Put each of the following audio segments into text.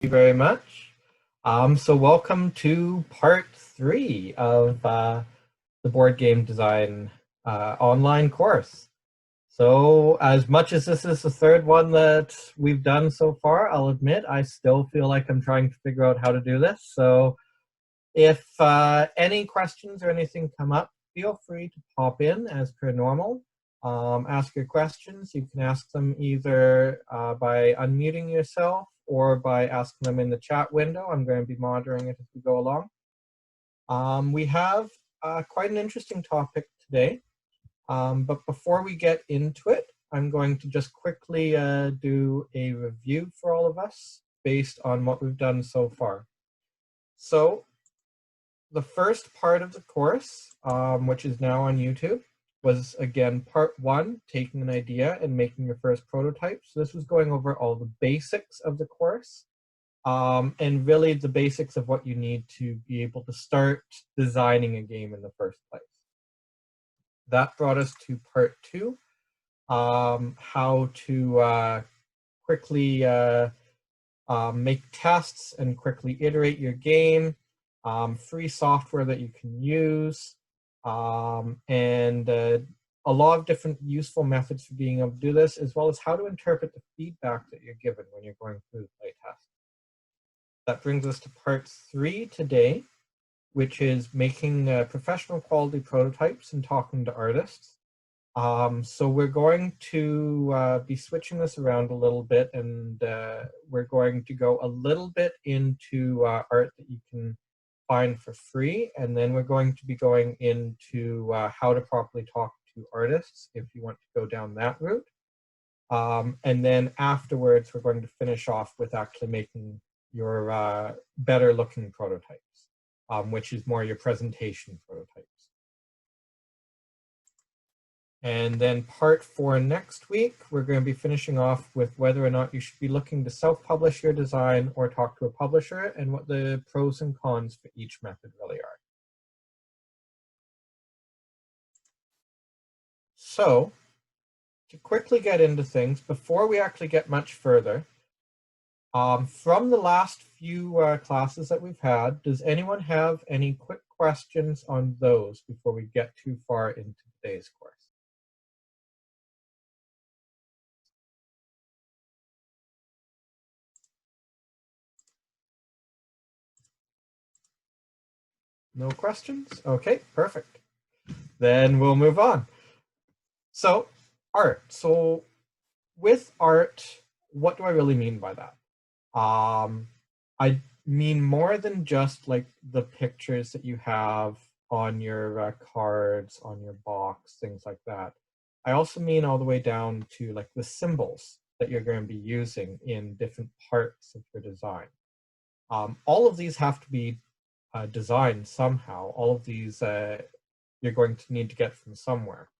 you very much. So welcome to part 3 of the board game design online course. So as much as this is the third one that we've done so far, I'll admit I still feel like I'm trying to figure out how to do this. So if any questions or anything come up, feel free to pop in as per normal. Ask your questions. You can ask them either by unmuting yourself or by asking them in the chat window. I'm going to be monitoring it as we go along. We have quite an interesting topic today, but before we get into it, I'm going to just quickly do a review for all of us based on what we've done so far. So the first part of the course, which is now on YouTube, was again part 1, taking an idea and making your first prototype. So this was going over all the basics of the course, and really the basics of what you need to be able to start designing a game in the first place. That brought us to part 2, how to quickly make tests and quickly iterate your game, free software that you can use, and a lot of different useful methods for being able to do this, as well as how to interpret the feedback that you're given when you're going through the playtest. That brings us to part 3 today, which is making professional quality prototypes and talking to artists. So we're going to be switching this around a little bit, and we're going to go a little bit into art that you can find for free, and then we're going to be going into how to properly talk to artists if you want to go down that route. And then afterwards, we're going to finish off with actually making your better looking prototypes, which is more your presentation prototypes. And then part 4 next week, we're going to be finishing off with whether or not you should be looking to self-publish your design or talk to a publisher, and what the pros and cons for each method really are. So, to quickly get into things, before we actually get much further, from the last few classes that we've had, does anyone have any quick questions on those before we get too far into today's course? No questions? Okay, perfect. Then we'll move on. So, art. So, with art, what do I really mean by that? I mean more than just like the pictures that you have on your cards, on your box, things like that. I also mean all the way down to like the symbols that you're going to be using in different parts of your design. All of these have to be designed somehow. All of these you're going to need to get from somewhere.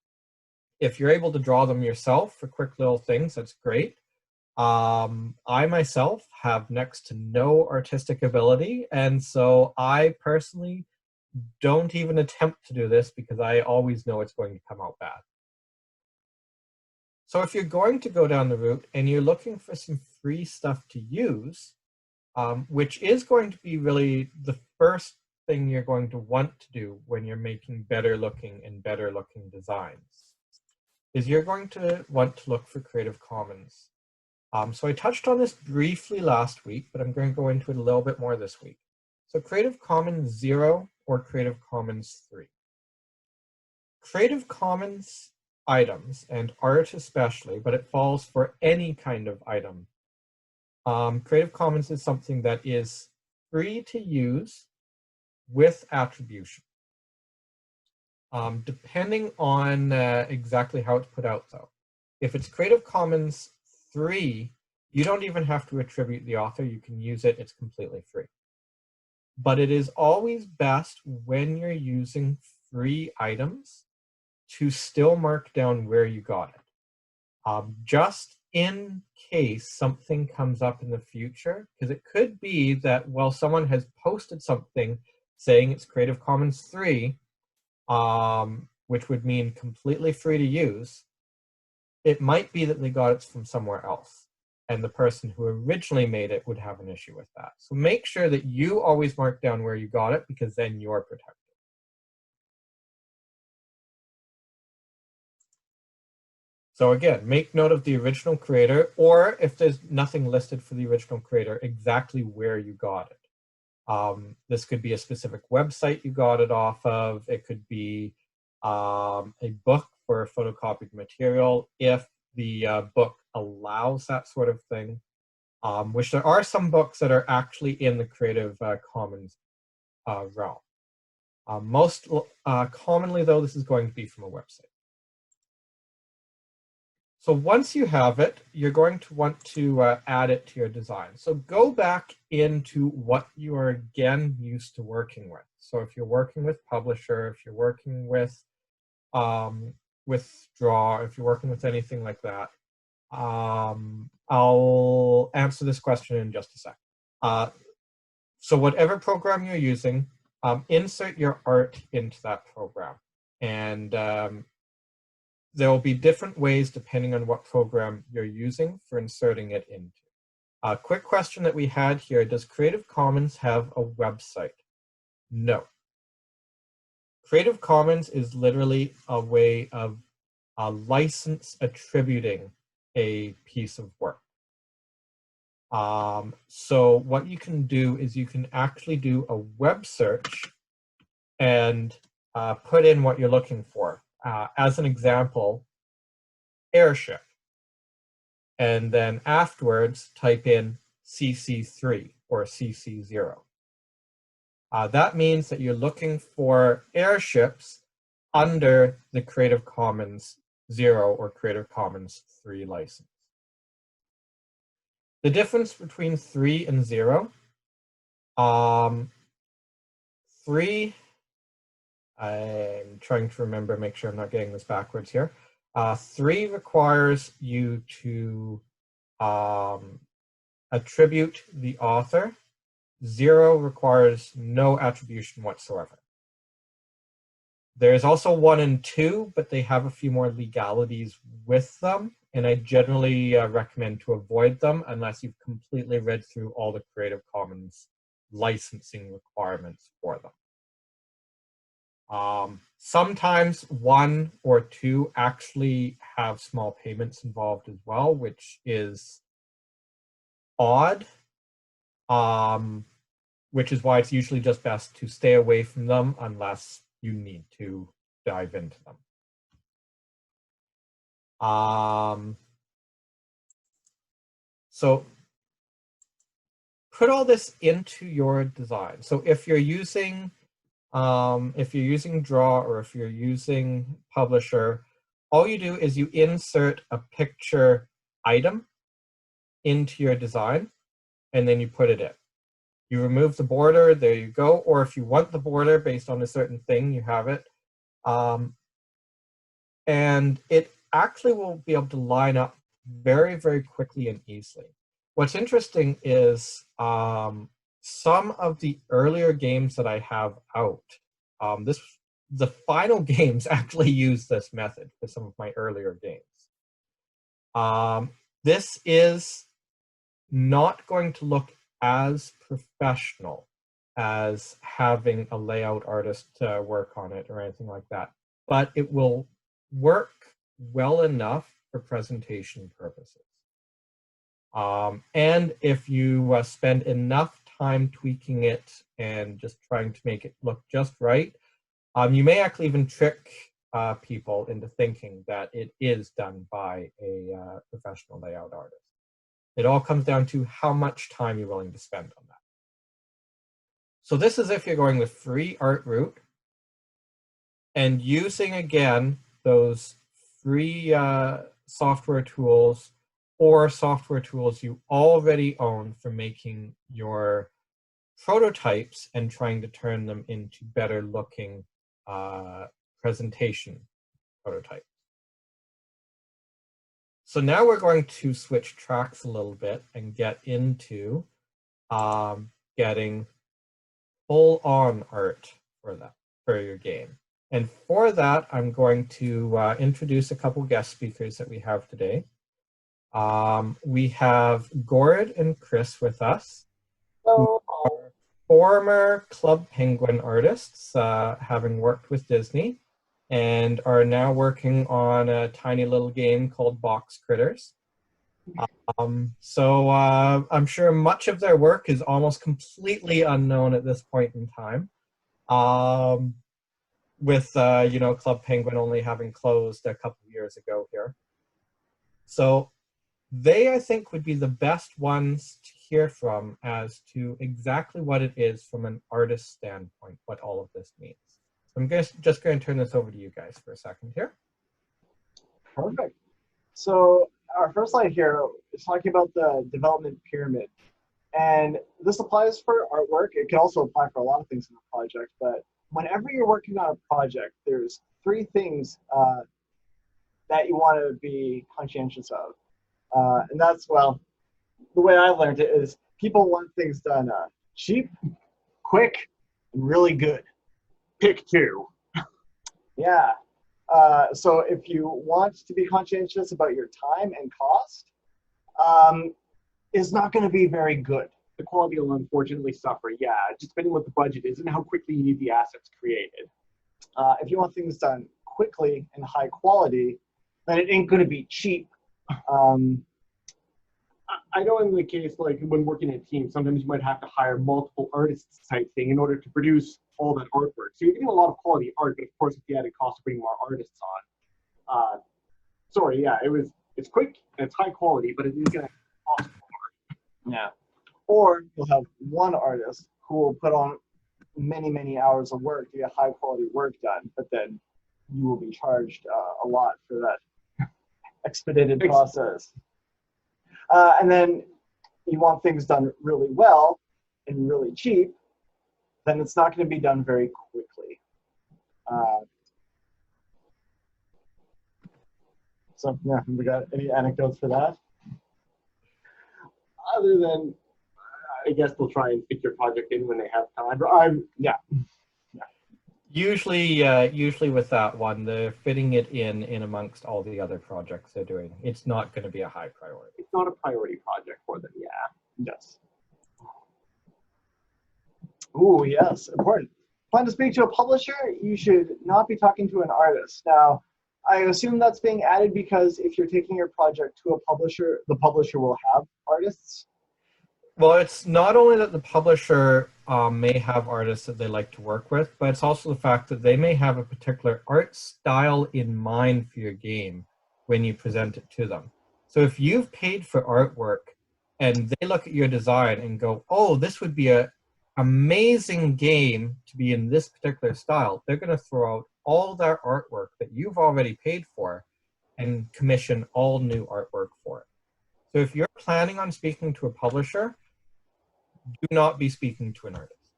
If you're able to draw them yourself for quick little things, that's great. I myself have next to no artistic ability, and so I personally don't even attempt to do this because I always know it's going to come out bad. So if you're going to go down the route and you're looking for some free stuff to use, which is going to be really the first thing you're going to want to do when you're making better looking designs, is you're going to want to look for Creative Commons. So I touched on this briefly last week, but I'm going to go into it a little bit more this week. So Creative Commons 0 or Creative Commons 3. Creative Commons items, and art especially, but it falls for any kind of item. Creative Commons is something that is free to use with attribution. Depending on exactly how it's put out, though. If it's Creative Commons 3, you don't even have to attribute the author. You can use it. It's completely free. But it is always best when you're using free items to still mark down where you got it. Just in case something comes up in the future, because it could be that, well, someone has posted something saying it's Creative Commons 3, which would mean completely free to use. It might be that they got it from somewhere else. and the person who originally made it would have an issue with that. So make sure that you always mark down where you got it, because then you're protected. So again, make note of the original creator, or if there's nothing listed for the original creator, exactly where you got it. This could be a specific website you got it off of. It could be a book for photocopied material, if the book allows that sort of thing, which there are some books that are actually in the Creative Commons realm. Most commonly, though, this is going to be from a website. So once you have it, you're going to want to add it to your design. So go back into what you are, again, used to working with. So if you're working with Publisher, if you're working with Draw, if you're working with anything like that, I'll answer this question in just a sec. So whatever program you're using, insert your art into that program. And there will be different ways depending on what program you're using for inserting it into. A quick question that we had here, does Creative Commons have a website? No. Creative Commons is literally a way of license attributing a piece of work. So what you can do is you can actually do a web search and put in what you're looking for. As an example, airship. And then afterwards, type in CC3 or CC0. That means that you're looking for airships under the Creative Commons 0 or Creative Commons 3 license. The difference between 3 and 0, 3, I'm trying to remember, make sure I'm not getting this backwards here. 3 requires you to attribute the author. 0 requires no attribution whatsoever. There's also 1 and 2, but they have a few more legalities with them, and I generally recommend to avoid them unless you've completely read through all the Creative Commons licensing requirements for them. Sometimes 1 or 2 actually have small payments involved as well, which is odd, which is why it's usually just best to stay away from them unless you need to dive into them. So put all this into your design. So if you're using Draw or if you're using Publisher, all you do is you insert a picture item into your design, and then you put it in. You remove the border, there you go. Or if you want the border based on a certain thing, you have it. And it actually will be able to line up very, very quickly and easily. What's interesting is some of the earlier games that I have out, the final games actually use this method for some of my earlier games. This is not going to look as professional as having a layout artist work on it or anything like that, but it will work well enough for presentation purposes. And if you spend enough time tweaking it and just trying to make it look just right, you may actually even trick people into thinking that it is done by a professional layout artist. It all comes down to how much time you're willing to spend on that. So this is if you're going the free art route and using, again, those free software tools or software tools you already own for making your prototypes and trying to turn them into better looking presentation prototypes. So now we're going to switch tracks a little bit and get into getting full-on art for your game. And for that, I'm going to introduce a couple guest speakers that we have today. We have Gord and Chris with us, who So, are former Club Penguin artists, having worked with Disney, and are now working on a tiny little game called Box Critters. I'm sure much of their work is almost completely unknown at this point in time. Um, with Club Penguin only having closed a couple of years ago here. So they, I think, would be the best ones to hear from as to exactly what it is from an artist standpoint, what all of this means. So I'm just going to turn this over to you guys for a second here. perfect. So our first slide here is talking about the development pyramid. And this applies for artwork. It can also apply for a lot of things in a project. But whenever you're working on a project, there's three things that you want to be conscientious of. And that's, well, the way I learned it is people want things done cheap, quick, and really good. Pick two. Yeah. So if you want to be conscientious about your time and cost, is not going to be very good. The quality will unfortunately suffer. Yeah, just depending what the budget is and how quickly you need the assets created. If you want things done quickly and high quality, then it ain't going to be cheap. I know in the case, like when working in a team, sometimes you might have to hire multiple artists type thing in order to produce all that artwork. So you're getting a lot of quality art, but of course, with the added cost of bringing more artists on. Sorry, yeah, it's quick and it's high quality, but it is going to cost more. Yeah. Or you'll have one artist who will put on many, many hours of work to get high quality work done, but then you will be charged a lot for that expedited process. And then you want things done really well and really cheap, then it's not going to be done very quickly. So yeah, we got any anecdotes for that? Other than, I guess they'll try and fit your project in when they have time. Yeah. Usually with that one, they're fitting it in amongst all the other projects they're doing. It's not going to be a high priority. It's not a priority project for them, yeah. Yes. Ooh, yes, important. Plan to speak to a publisher, you should not be talking to an artist. Now, I assume that's being added because if you're taking your project to a publisher, the publisher will have artists. Well, it's not only that the publisher may have artists that they like to work with, but it's also the fact that they may have a particular art style in mind for your game when you present it to them. So if you've paid for artwork and they look at your design and go, oh, this would be an amazing game to be in this particular style, they're going to throw out all their artwork that you've already paid for and commission all new artwork for it. So if you're planning on speaking to a publisher, do not be speaking to an artist.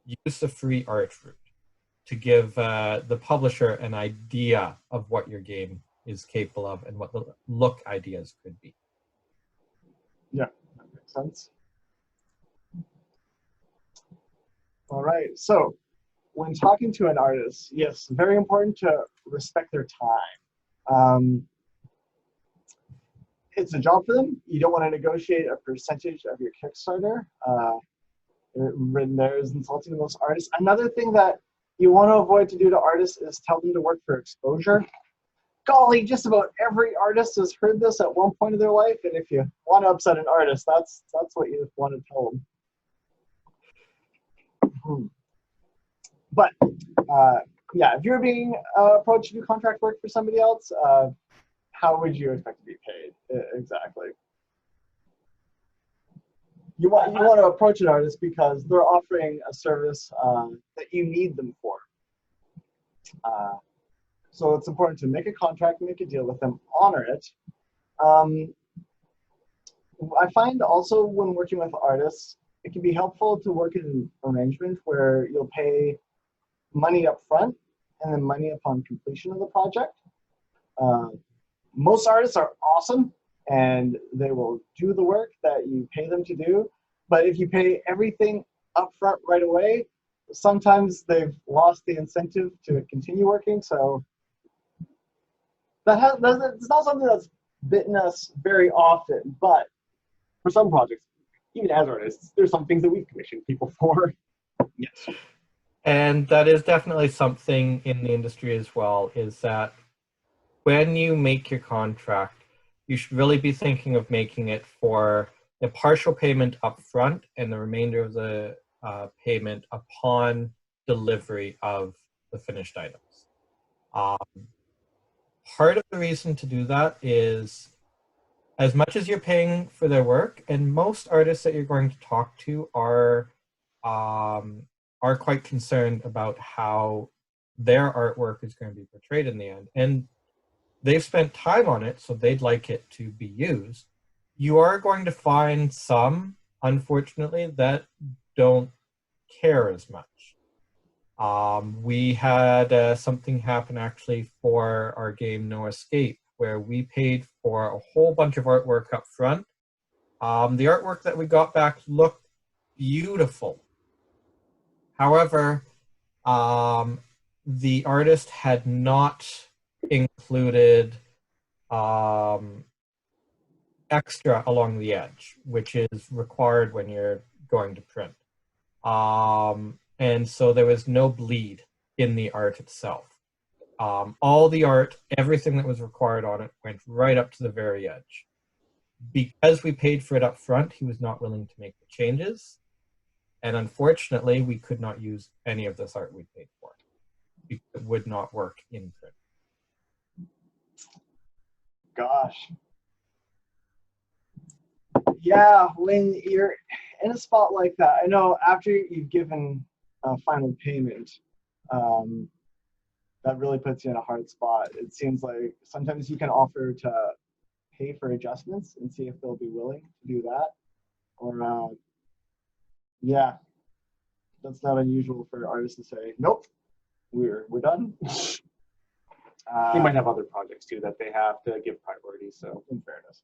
Use the free art route to give the publisher an idea of what your game is capable of and what the look ideas could be. Yeah, that makes sense. All right, so when talking to an artist, yes, very important to respect their time. It's a job for them. You don't want to negotiate a percentage of your Kickstarter. Written there is insulting to most artists. Another thing that you want to avoid to do to artists is tell them to work for exposure. Golly, just about every artist has heard this at one point in their life, and if you want to upset an artist, that's what you want to tell them. But yeah, if you're being approached to do contract work for somebody else, how would you expect to be paid? Exactly. You want to approach an artist because they're offering a service that you need them for. So it's important to make a contract, make a deal with them, honor it. I find also when working with artists, it can be helpful to work in an arrangement where you'll pay money up front and then money upon completion of the project. Most artists are awesome and they will do the work that you pay them to do. But if you pay everything up front right away, sometimes they've lost the incentive to continue working. So it's not something that's bitten us very often, but For some projects, even as artists, there's some things that we've commissioned people for. yes. And that is definitely something in the industry as well, is that when you make your contract, you should really be thinking of making it for a partial payment up front and the remainder of the payment upon delivery of the finished items. Part of the reason to do that is as much as you're paying for their work, and most artists that you're going to talk to are quite concerned about how their artwork is going to be portrayed in the end. And they've spent time on it, so they'd like it to be used. You are going to find some, unfortunately, that don't care as much. We had something happen actually for our game No Escape, where we paid for a whole bunch of artwork up front. The artwork that we got back looked beautiful. However, the artist had not included extra along the edge, which is required when you're going to print. And so there was no bleed in the art itself. All the art, everything that was required on it went right up to the very edge. Because we paid for it up front, he was not willing to make the changes. And unfortunately, we could not use any of this art we paid for. It would not work in print. Gosh. Yeah, when you're in a spot like that, I know after you've given a final payment, that really puts you in a hard spot. It seems like sometimes you can offer to pay for adjustments and see if they'll be willing to do that. Or, yeah, that's not unusual for artists to say, nope, we're done. They might have other projects too that they have to give priority. So, in fairness.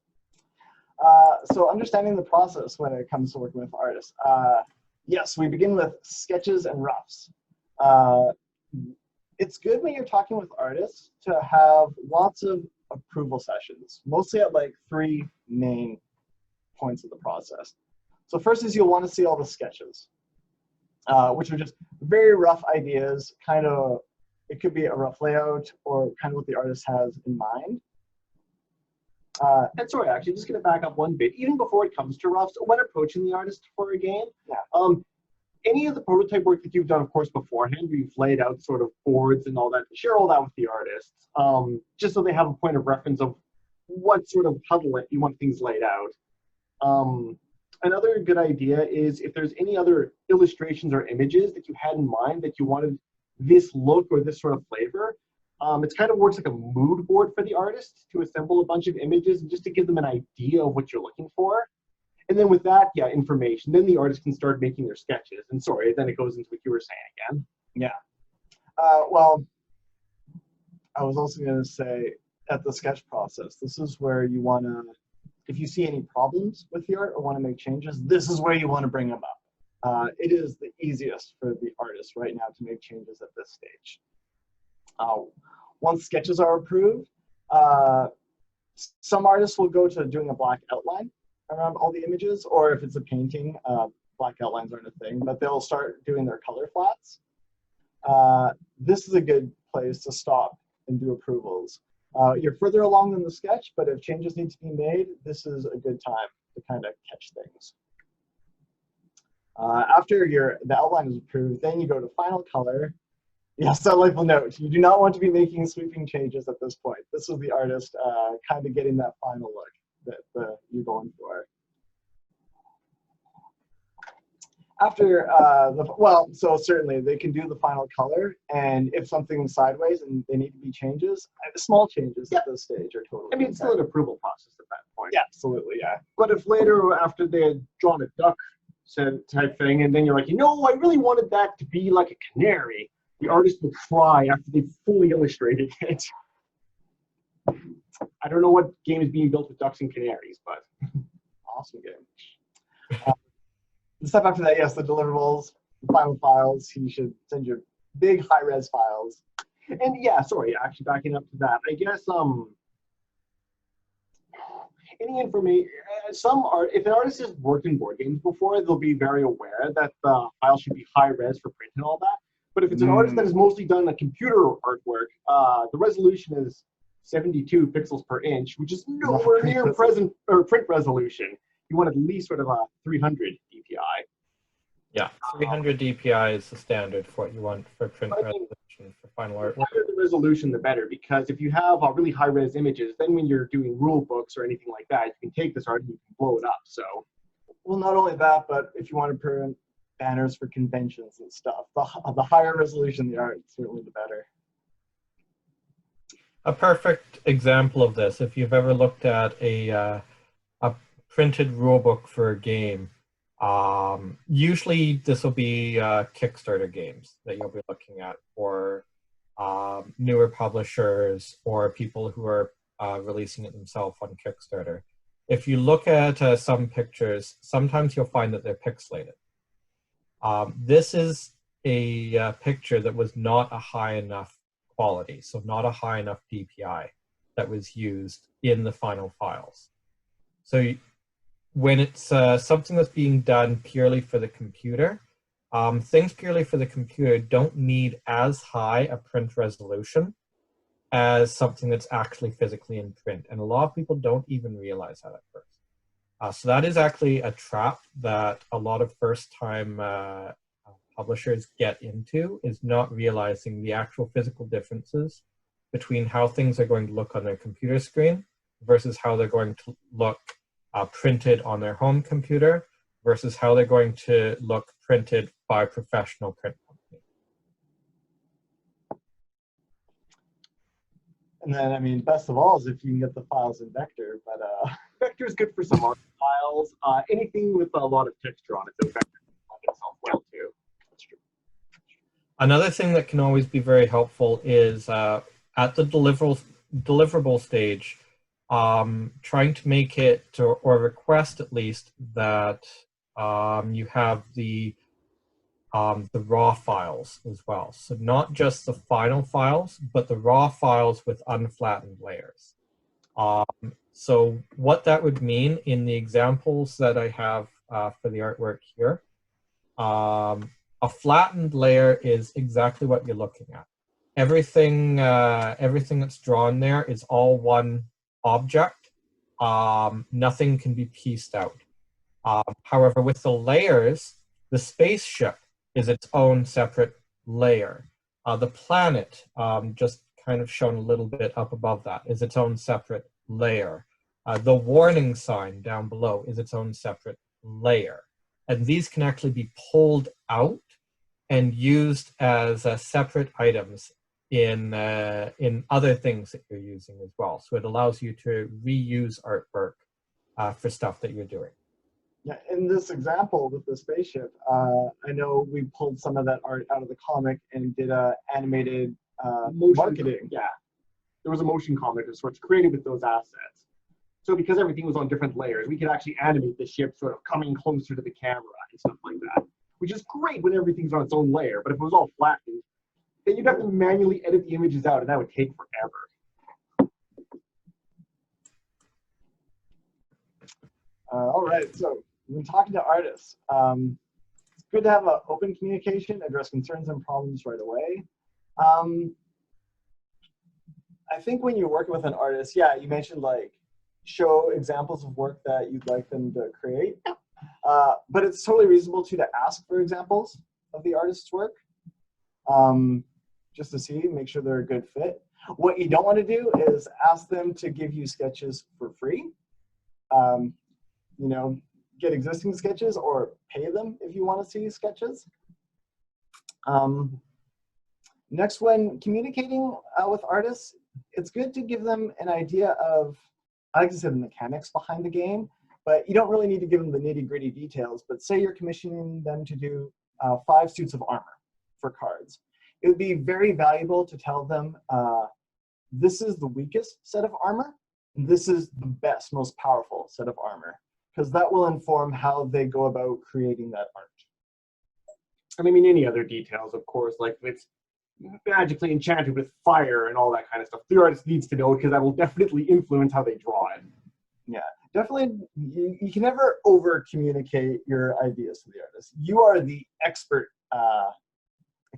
So understanding the process when it comes to working with artists. Yes, we begin with sketches and roughs. It's good when you're talking with artists to have lots of approval sessions, mostly at like 3 main points of the process. So first is you'll want to see all the sketches, which are just very rough ideas, kind of, it could be a rough layout or kind of what the artist has in mind. and sorry, actually, just going to back up one bit. Even before it comes to roughs, when approaching the artist for a game, any of the prototype work that you've done, of course, beforehand, where you've laid out sort of boards and all that, share all that with the artists, just so they have a point of reference of what sort of huddle you want things laid out. Another good idea is if there's any other illustrations or images that you had in mind that you wanted this look or this sort of flavor, it kind of works like a mood board for the artist to assemble a bunch of images and just to give them an idea of what you're looking for. And then with that, yeah, information, then the artist can start making their sketches. And sorry, then it goes into what you were saying again. Yeah. Well, I was also going to say at the sketch process, this is where you want to, if you see any problems with the art or want to make changes, this is where you want to bring them up. It is the easiest for the artist right now to make changes at this stage. Once sketches are approved, some artists will go to doing a black outline around all the images, or if it's a painting, black outlines aren't a thing, but they'll start doing their color flats. This is a good place to stop and do approvals. You're further along in the sketch, but if changes need to be made, this is a good time to kind of catch things. After the outline is approved, then you go to final color. Yes, delightful note. You do not want to be making sweeping changes at this point. This is the artist kind of getting that final look that you're going for. After, so certainly they can do the final color, and if something's sideways and they need to be changes, small changes at this stage are totally. I mean, it's still an approval process at that point. Yeah, absolutely, yeah. But if later, after they had drawn a duck type thing, and then you're like, I really wanted that to be like a canary, the artist will cry after they've fully illustrated it. I don't know what game is being built with ducks and canaries, but awesome game. The step after that, yes, the deliverables, the final files. You should send your big high-res files. And yeah, sorry, actually backing up to that, I guess Any information, if an artist has worked in board games before, they'll be very aware that the file should be high res for print and all that. But if it's an artist that has mostly done a computer artwork, the resolution is 72 pixels per inch, which is nowhere near print resolution. You want at least sort of a 300 DPI. Yeah, 300 DPI is the standard for what you want for print resolution for final artwork. The higher the resolution, the better, because if you have really high-res images, then when you're doing rule books or anything like that, you can take this art and you can blow it up. So, well, not only that, but if you want to print banners for conventions and stuff, the higher resolution the art, certainly the better. A perfect example of this, if you've ever looked at a printed rulebook for a game, usually this will be Kickstarter games that you'll be looking at, or newer publishers or people who are releasing it themselves on Kickstarter. If you look at some pictures, sometimes you'll find that they're pixelated. This is a picture that was not a high enough quality, so not a high enough DPI that was used in the final files. So when it's something that's being done purely for the computer, things purely for the computer don't need as high a print resolution as something that's actually physically in print. And a lot of people don't even realize that at first. So that is actually a trap that a lot of first-time publishers get into, is not realizing the actual physical differences between how things are going to look on their computer screen versus how they're going to look printed on their home computer versus how they're going to look printed by a professional print company. And then, I mean, best of all is if you can get the files in vector, but vector is good for some art files. Anything with a lot of texture on it, so vector can itself well too. That's true. Another thing that can always be very helpful is at the deliverable stage, trying to make it, or request at least, that you have the raw files as well. So not just the final files, but the raw files with unflattened layers. So what that would mean in the examples that I have for the artwork here, a flattened layer is exactly what you're looking at. Everything that's drawn there is all one object. Nothing can be pieced out. However, with the layers, the spaceship is its own separate layer. The planet, just kind of shown a little bit up above that, is its own separate layer. The warning sign down below is its own separate layer. And these can actually be pulled out and used as separate items in other things that you're using as well. So it allows you to reuse artwork for stuff that you're doing. yeah, in this example with the spaceship, I know we pulled some of that art out of the comic and did animated marketing. Yeah, there was a motion comic of sorts created with those assets. So because everything was on different layers, we could actually animate the ship sort of coming closer to the camera and stuff like that, which is great when everything's on its own layer. But if it was all flattened, then you'd have to manually edit the images out, and that would take forever. All right, so when talking to artists, it's good to have an open communication, address concerns and problems right away. I think when you're working with an artist, yeah, you mentioned like show examples of work that you'd like them to create, but it's totally reasonable to ask for examples of the artist's work, just to see, make sure they're a good fit. What you don't want to do is ask them to give you sketches for free. You know, get existing sketches or pay them if you want to see sketches. Next, when communicating with artists, it's good to give them an idea of, I like to say, the mechanics behind the game, but you don't really need to give them the nitty-gritty details. But say you're commissioning them to do 5 suits of armor for cards. It would be very valuable to tell them this is the weakest set of armor, and this is the best, most powerful set of armor, because that will inform how they go about creating that art. And I mean, any other details, of course, like if it's magically enchanted with fire and all that kind of stuff, the artist needs to know, because that will definitely influence how they draw it. Yeah, definitely, you can never over communicate your ideas to the artist. You are the expert,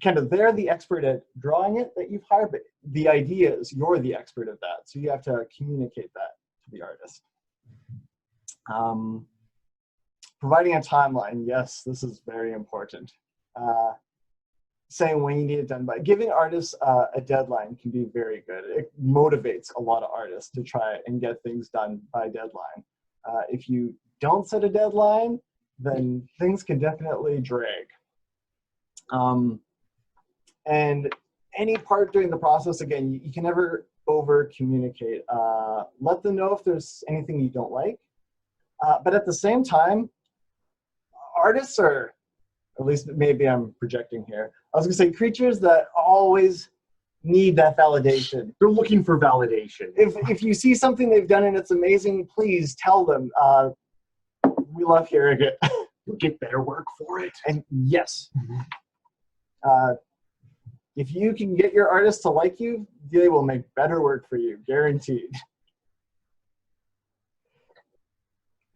they're the expert at drawing it that you've hired, but the ideas, you're the expert at that. So you have to communicate that to the artist. Providing a timeline, yes, this is very important. Saying when you need it done by. Giving artists a deadline can be very good. It motivates a lot of artists to try and get things done by deadline. If you don't set a deadline, then things can definitely drag. And any part during the process, again, you can never over communicate. Let them know if there's anything you don't like. But at the same time, artists are, at least maybe I'm projecting here, I was gonna say creatures that always need that validation. They're looking for validation. If you see something they've done and it's amazing, please tell them. We love hearing it. You'll get better work for it. And yes, if you can get your artists to like you, they will make better work for you, guaranteed.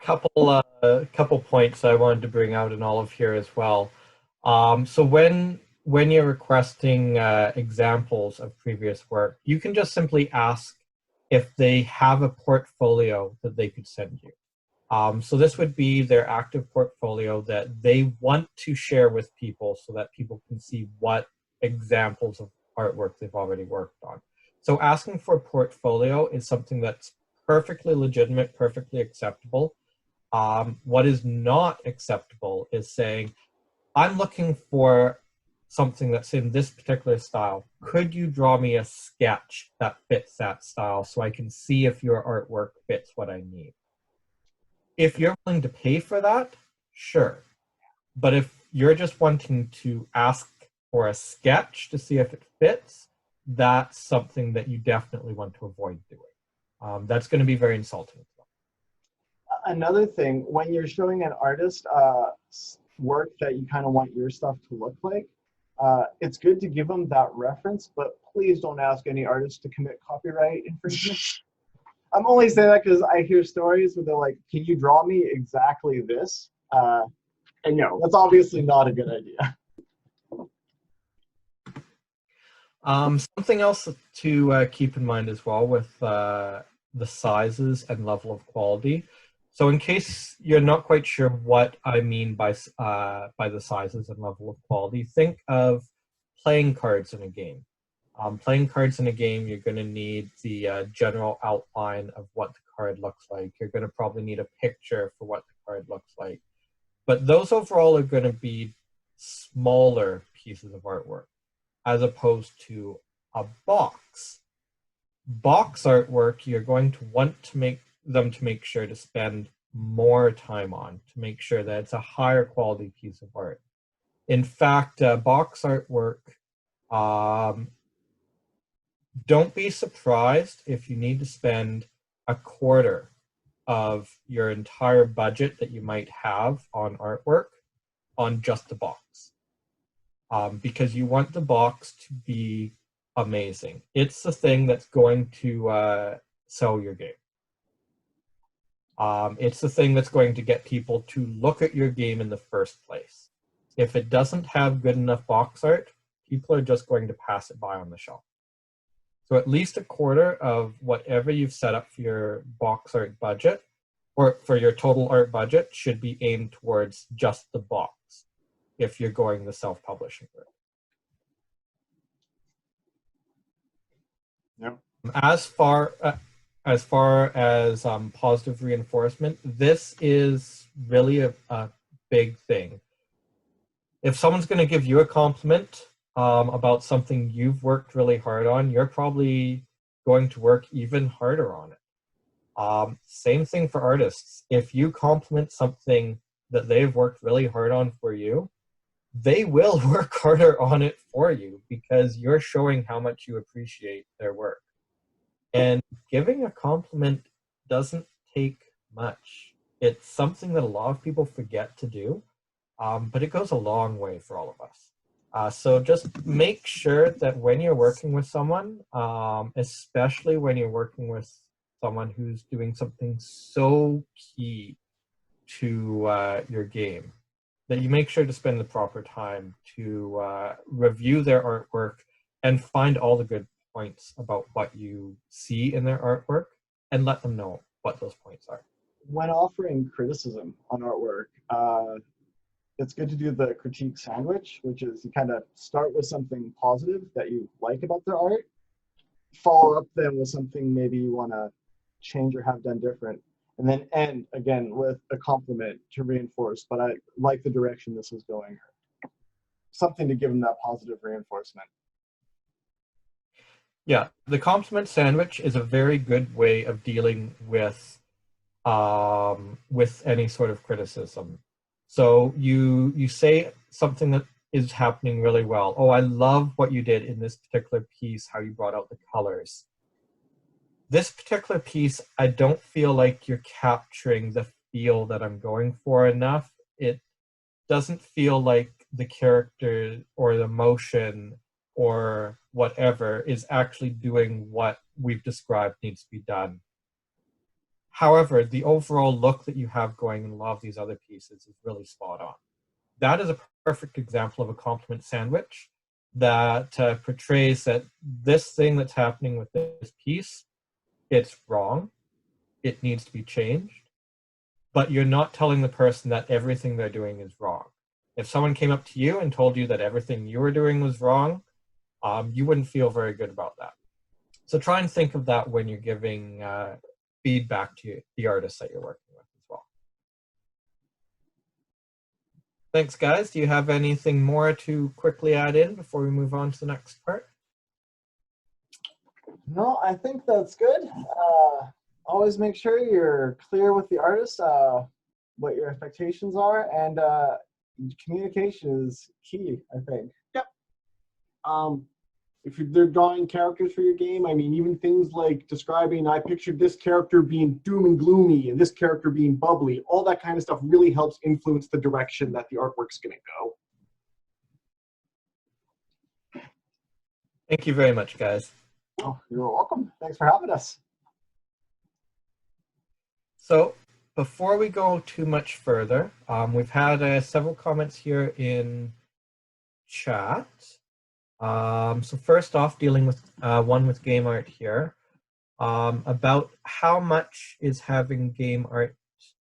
Couple points I wanted to bring out in all of here as well. So when you're requesting examples of previous work, you can just simply ask if they have a portfolio that they could send you. So this would be their active portfolio that they want to share with people so that people can see what examples of artwork they've already worked on. So asking for a portfolio is something that's perfectly legitimate, perfectly acceptable. What is not acceptable is saying, I'm looking for something that's in this particular style. Could you draw me a sketch that fits that style so I can see if your artwork fits what I need? If you're willing to pay for that, sure. But if you're just wanting to ask for a sketch to see if it fits, that's something that you definitely want to avoid doing. That's going to be very insulting. Another thing, when you're showing an artist work that you kind of want your stuff to look like, it's good to give them that reference, but please don't ask any artist to commit copyright infringement. I'm only saying that because I hear stories where they're like, can you draw me exactly this? And no, that's obviously not a good idea. Something else to keep in mind as well with the sizes and level of quality. So in case you're not quite sure what I mean by the sizes and level of quality, think of playing cards in a game. Playing cards in a game, you're going to need the general outline of what the card looks like. You're going to probably need a picture for what the card looks like. But those overall are going to be smaller pieces of artwork as opposed to a box. Box artwork, you're going to want to make sure to spend more time on, to make sure that it's a higher quality piece of art. In fact, box artwork, don't be surprised if you need to spend a quarter of your entire budget that you might have on artwork on just the box. Because you want the box to be amazing. It's the thing that's going to sell your game. It's the thing that's going to get people to look at your game in the first place. If it doesn't have good enough box art, people are just going to pass it by on the shelf. So at least a quarter of whatever you've set up for your box art budget, or for your total art budget, should be aimed towards just the box, if you're going the self-publishing route. Yep. As far as positive reinforcement, this is really a big thing. If someone's going to give you a compliment about something you've worked really hard on, you're probably going to work even harder on it. Same thing for artists. If you compliment something that they've worked really hard on for you, they will work harder on it for you because you're showing how much you appreciate their work. And giving a compliment doesn't take much. It's something that a lot of people forget to do, but it goes a long way for all of us. So just make sure that when you're working with someone, especially when you're working with someone who's doing something so key to your game, that you make sure to spend the proper time to review their artwork and find all the good points about what you see in their artwork and let them know what those points are. When offering criticism on artwork, it's good to do the critique sandwich, which is you kind of start with something positive that you like about their art, follow up then with something maybe you want to change or have done different, and then end again with a compliment to reinforce, but I like the direction this is going. Something to give them that positive reinforcement. Yeah, the compliment sandwich is a very good way of dealing with any sort of criticism. So you say something that is happening really well. Oh, I love what you did in this particular piece, how you brought out the colors. This particular piece, I don't feel like you're capturing the feel that I'm going for enough. It doesn't feel like the character or the motion or whatever is actually doing what we've described needs to be done. However, the overall look that you have going in a lot of these other pieces is really spot on. That is a perfect example of a compliment sandwich that portrays that this thing that's happening with this piece, it's wrong, it needs to be changed, but you're not telling the person that everything they're doing is wrong. If someone came up to you and told you that everything you were doing was wrong, you wouldn't feel very good about that. So try and think of that when you're giving feedback to the artists that you're working with as well. Thanks, guys. Do you have anything more to quickly add in before we move on to the next part? No, I think that's good. Always make sure you're clear with the artist, what your expectations are, and communication is key, I think. Yep. If they're drawing characters for your game, I mean, even things like describing, I pictured this character being doom and gloomy and this character being bubbly, all that kind of stuff really helps influence the direction that the artwork's going to go. Thank you very much, guys. Oh, you're welcome. Thanks for having us. So before we go too much further, we've had several comments here in chat. So first off, dealing with one with game art here, about how much is having game art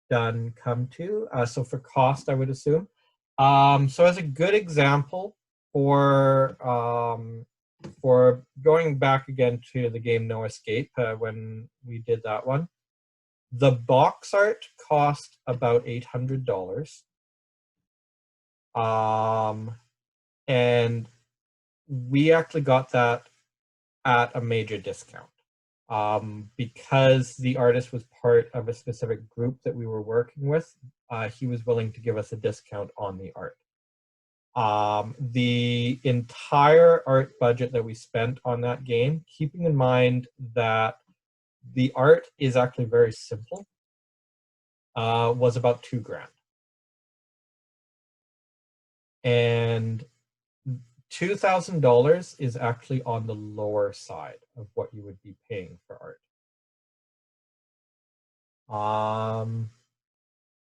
done come to. So for cost, I would assume. So as a good example for going back again to the game No Escape, when we did that one, the box art cost about $800. And we actually got that at a major discount because the artist was part of a specific group that we were working with. He was willing to give us a discount on the art. The entire art budget that we spent on that game, keeping in mind that the art is actually very simple, was about $2,000. And $2,000 is actually on the lower side of what you would be paying for art.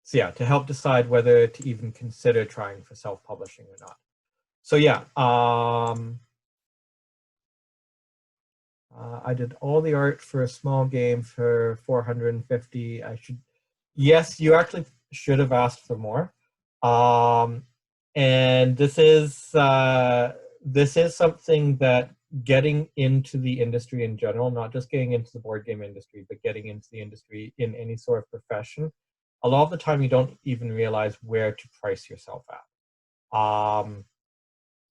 So yeah, to help decide whether to even consider trying for self-publishing or not. So yeah, I did all the art for a small game for $450. Yes, you actually should have asked for more. And this is something that getting into the industry in general, not just getting into the board game industry, but getting into the industry in any sort of profession, a lot of the time you don't even realize where to price yourself at.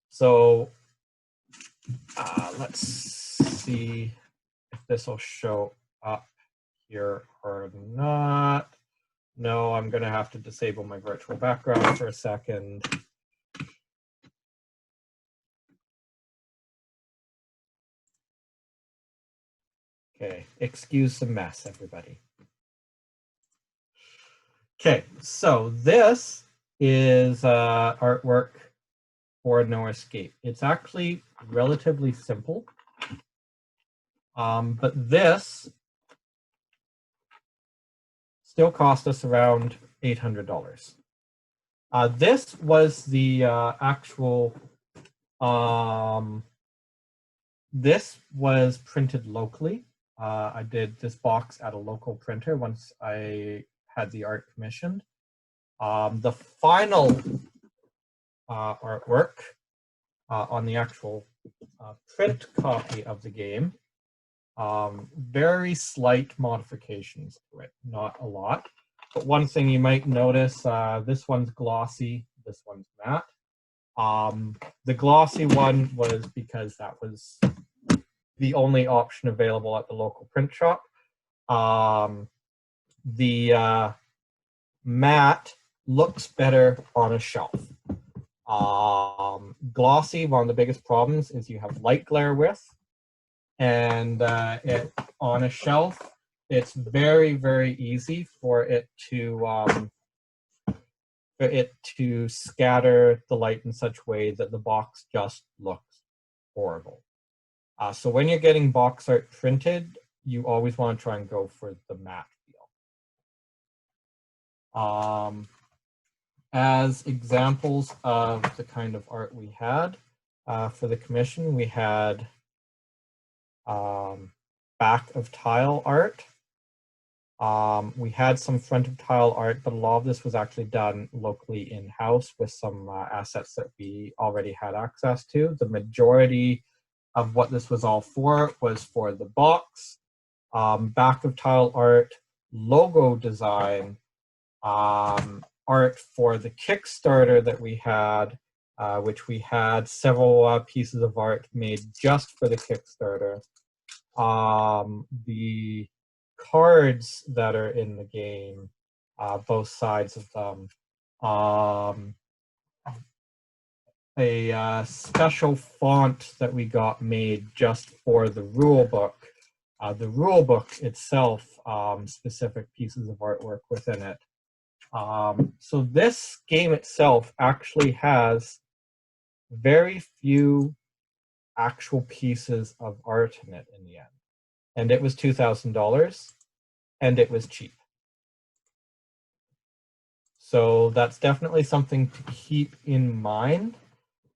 So let's see if this will show up here or not. No, I'm going to have to disable my virtual background for a second. Okay, excuse the mess, everybody. Okay, so this is artwork for No Escape. It's actually relatively simple, but this still cost us around $800. This was the actual, this was printed locally. I did this box at a local printer once I had the art commissioned. The final artwork on the actual print copy of the game, very slight modifications to it, not a lot. But one thing you might notice, this one's glossy, this one's matte. The glossy one was because that was the only option available at the local print shop. The matte looks better on a shelf. Glossy, one of the biggest problems is you have light glare with, and on a shelf, it's very, very easy for it to scatter the light in such a way that the box just looks horrible. So when you're getting box art printed, you always want to try and go for the matte feel. As examples of the kind of art we had for the commission, we had back of tile art. We had some front of tile art, but a lot of this was actually done locally in-house with some assets that we already had access to. The majority of what this was all for was for the box, back of tile art, logo design, art for the Kickstarter that we had, which we had several pieces of art made just for the Kickstarter. The cards that are in the game, both sides of them. A special font that we got made just for the rule book. The rule book itself, specific pieces of artwork within it. So this game itself actually has very few actual pieces of art in it in the end. And it was $2,000, and it was cheap. So that's definitely something to keep in mind,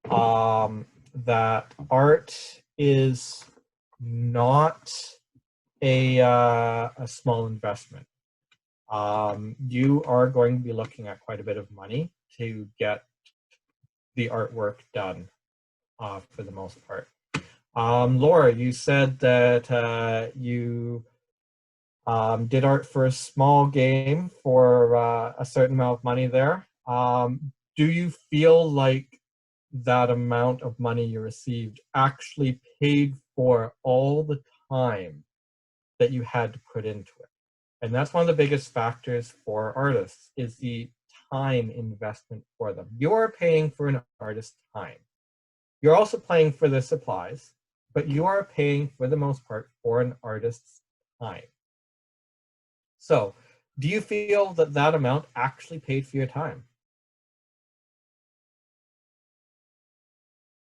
that art is not a small investment. You are going to be looking at quite a bit of money to get the artwork done, for the most part. Laura, you said that you did art for a small game for a certain amount of money there. Do you feel like that amount of money you received actually paid for all the time that you had to put into it? And that's one of the biggest factors for artists, is the time investment for them. You're paying for an artist's time. You're also paying for the supplies, but you are paying, for the most part, for an artist's time. So, do you feel that that amount actually paid for your time?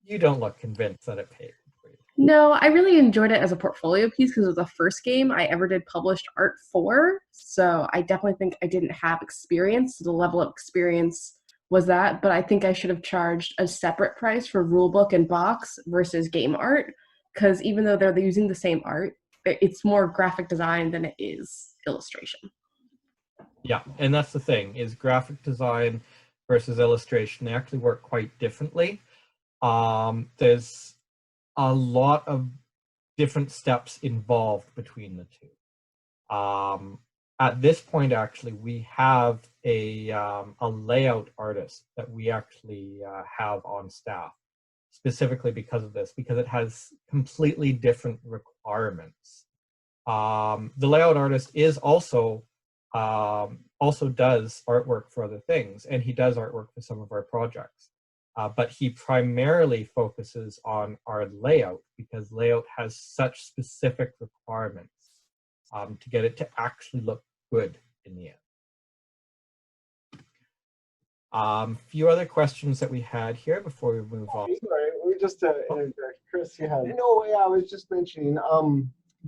You don't look convinced that it paid for you. No, I really enjoyed it as a portfolio piece because it was the first game I ever did published art for. So I definitely think I didn't have experience. The level of experience was that, but I think I should have charged a separate price for rulebook and box versus game art, because even though they're using the same art, it's more graphic design than it is illustration. Yeah, and that's the thing, is graphic design versus illustration, they actually work quite differently. There's a lot of different steps involved between the two. At this point, actually, we have a layout artist that we actually have on staff, specifically because of this, because it has completely different requirements. The layout artist is also does artwork for other things, and he does artwork for some of our projects. But he primarily focuses on our layout, because layout has such specific requirements to get it to actually look good in the end. Few other questions that we had here before we move on. Sorry, we just Chris, you had. No, yeah, I was just mentioning.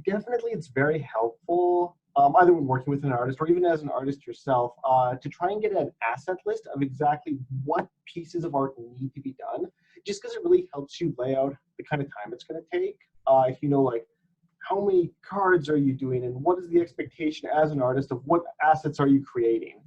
Definitely, it's very helpful either when working with an artist or even as an artist yourself, to try and get an asset list of exactly what pieces of art need to be done, just because it really helps you lay out the kind of time it's going to take. If you know, like, how many cards are you doing and what is the expectation as an artist of what assets are you creating?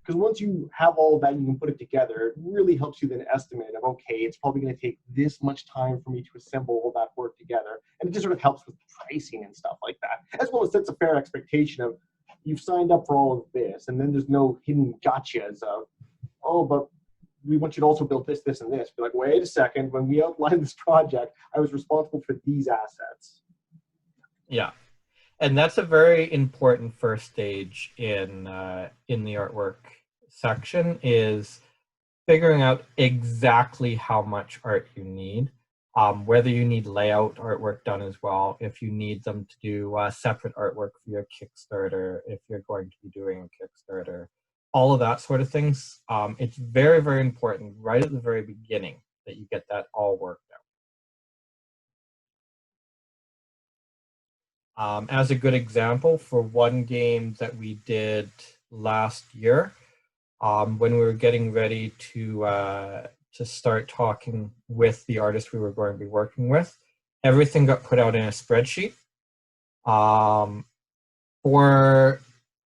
Because once you have all of that, you can put it together. It really helps you then estimate of, okay, it's probably going to take this much time for me to assemble all that work together. And it just sort of helps with pricing and stuff like that, as well as sets a fair expectation of, you've signed up for all of this, and then there's no hidden gotchas of, oh, but we want you to also build this, this, and this. Be like, wait a second, when we outlined this project, I was responsible for these assets. Yeah. And that's a very important first stage in the artwork section, is figuring out exactly how much art you need, whether you need layout artwork done as well, if you need them to do separate artwork for your Kickstarter, if you're going to be doing a Kickstarter, all of that sort of things. It's very, very important right at the very beginning that you get that all worked out. As a good example, for one game that we did last year, when we were getting ready to start talking with the artist we were going to be working with, everything got put out in a spreadsheet. For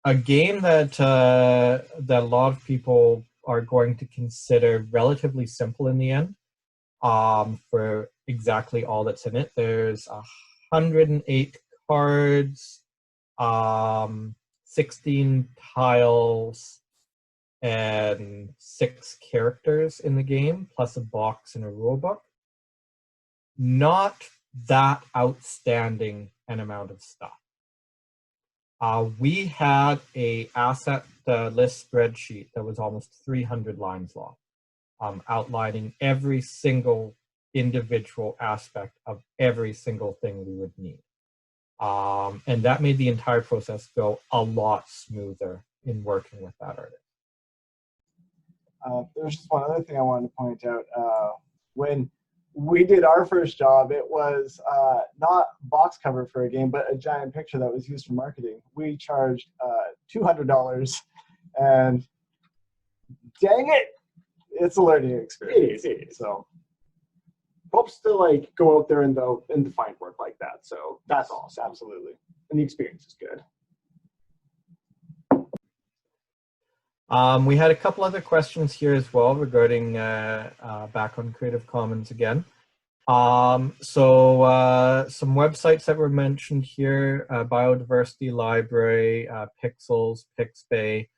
a game that that a lot of people are going to consider relatively simple in the end, for exactly all that's in it, there's 108 cards, 16 tiles, and 6 characters in the game, plus a box and a rule book. Not that outstanding an amount of stuff. We had a asset list spreadsheet that was almost 300 lines long, outlining every single individual aspect of every single thing we would need. And that made the entire process go a lot smoother in working with that artist. There's just one other thing I wanted to point out. When we did our first job, it was not box cover for a game, but a giant picture that was used for marketing. We charged $200, and dang it, it's a learning experience. It is. So helps to like go out there and find work like that. So that's awesome. Absolutely. And the experience is good. We had a couple other questions here as well regarding back on Creative Commons again. Some websites that were mentioned here: Biodiversity Library, Pixels, Pixbay.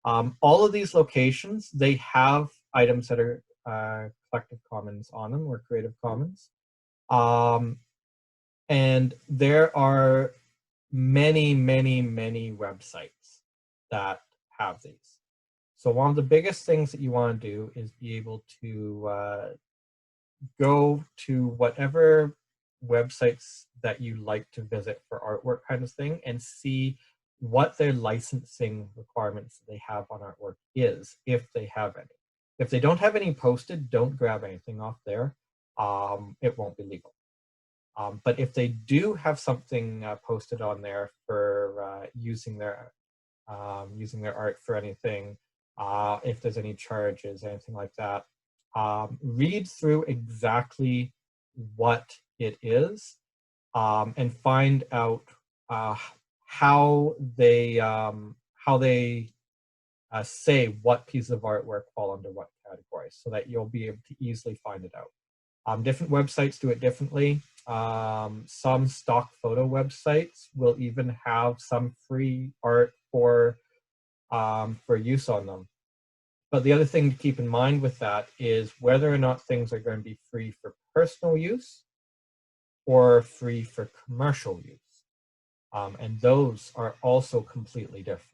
All of these locations, they have items that are Collective Commons on them, or Creative Commons. And there are many, many, many websites that have these. So one of the biggest things that you want to do is be able to go to whatever websites that you like to visit for artwork kind of thing, and see what their licensing requirements that they have on artwork is, if they have any. If they don't have any posted, don't grab anything off there. It won't be legal. But if they do have something posted on there for using their art for anything, if there's any charges, anything like that, read through exactly what it is, and find out how they say what pieces of artwork fall under what categories, so that you'll be able to easily find it out. Different websites do it differently. Some stock photo websites will even have some free art for use on them. But the other thing to keep in mind with that is whether or not things are going to be free for personal use or free for commercial use. And those are also completely different.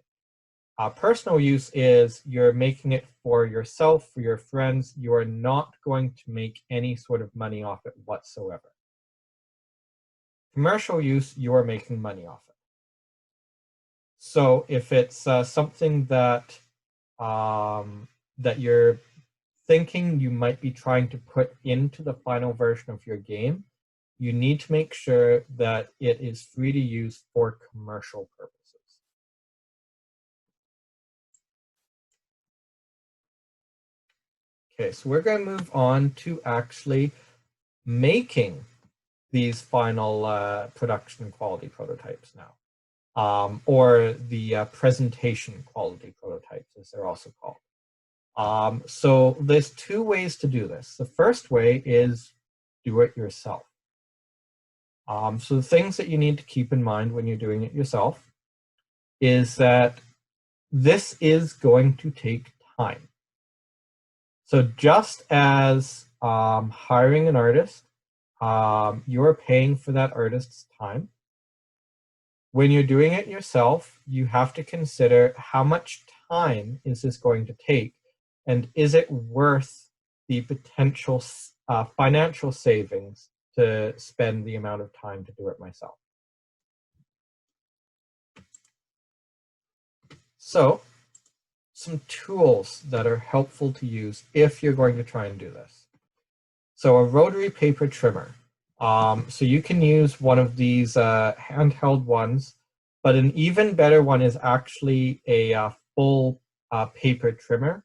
Personal use is you're making it for yourself, for your friends. You are not going to make any sort of money off it whatsoever. Commercial use, you are making money off it. So if it's something that that you're thinking you might be trying to put into the final version of your game, you need to make sure that it is free to use for commercial purposes. Okay, so we're going to move on to actually making these final production quality prototypes now, or the presentation quality prototypes, as they're also called. So there's two ways to do this. The first way is do it yourself. So the things that you need to keep in mind when you're doing it yourself is that this is going to take time. So just as hiring an artist, you're paying for that artist's time. When you're doing it yourself, you have to consider how much time is this going to take, and is it worth the potential financial savings to spend the amount of time to do it myself. So, some tools that are helpful to use if you're going to try and do this. So a rotary paper trimmer. So you can use one of these handheld ones, but an even better one is actually a full paper trimmer.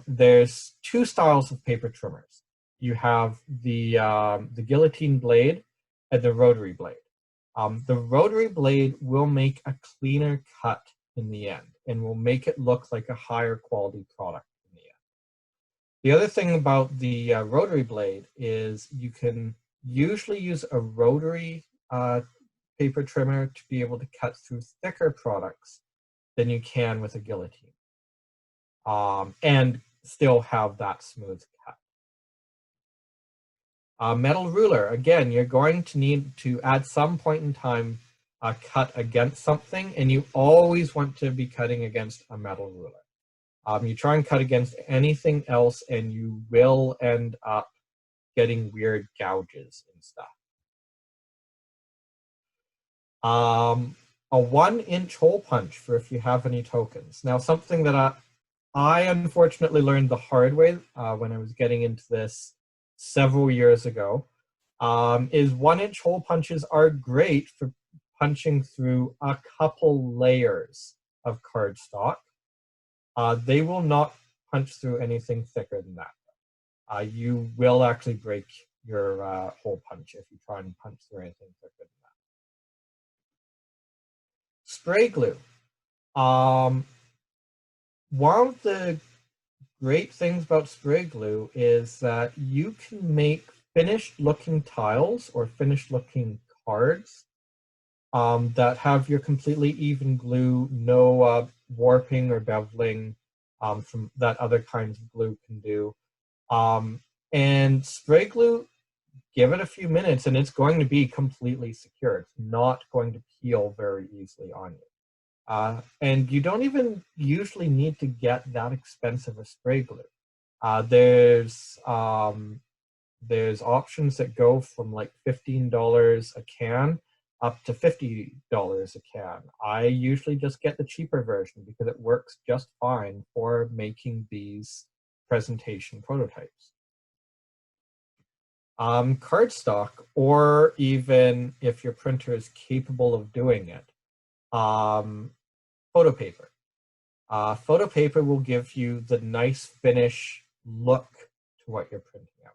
There's two styles of paper trimmers. You have the guillotine blade and the rotary blade. The rotary blade will make a cleaner cut in the end and will make it look like a higher quality product in the end. The other thing about the rotary blade is you can usually use a rotary paper trimmer to be able to cut through thicker products than you can with a guillotine, and still have that smooth cut. Metal ruler, again, you're going to need to, at some point in time, cut against something, and you always want to be cutting against a metal ruler. You try and cut against anything else, and you will end up getting weird gouges and stuff. A 1-inch hole punch for if you have any tokens. Now, something that I unfortunately learned the hard way when I was getting into this several years ago, is 1-inch hole punches are great for punching through a couple layers of cardstock. They will not punch through anything thicker than that. You will actually break your hole punch if you try and punch through anything thicker than that. Spray glue. One of the great things about spray glue is that you can make finished looking tiles or finished looking cards that have your completely even glue, no warping or beveling from that other kinds of glue can do. And spray glue, give it a few minutes and it's going to be completely secure. It's not going to peel very easily on you. And you don't even usually need to get that expensive a spray glue. There's options that go from like $15 a can up to $50 a can. I usually just get the cheaper version because it works just fine for making these presentation prototypes. Cardstock, or even if your printer is capable of doing it, photo paper. Photo paper will give you the nice finish look to what you're printing out.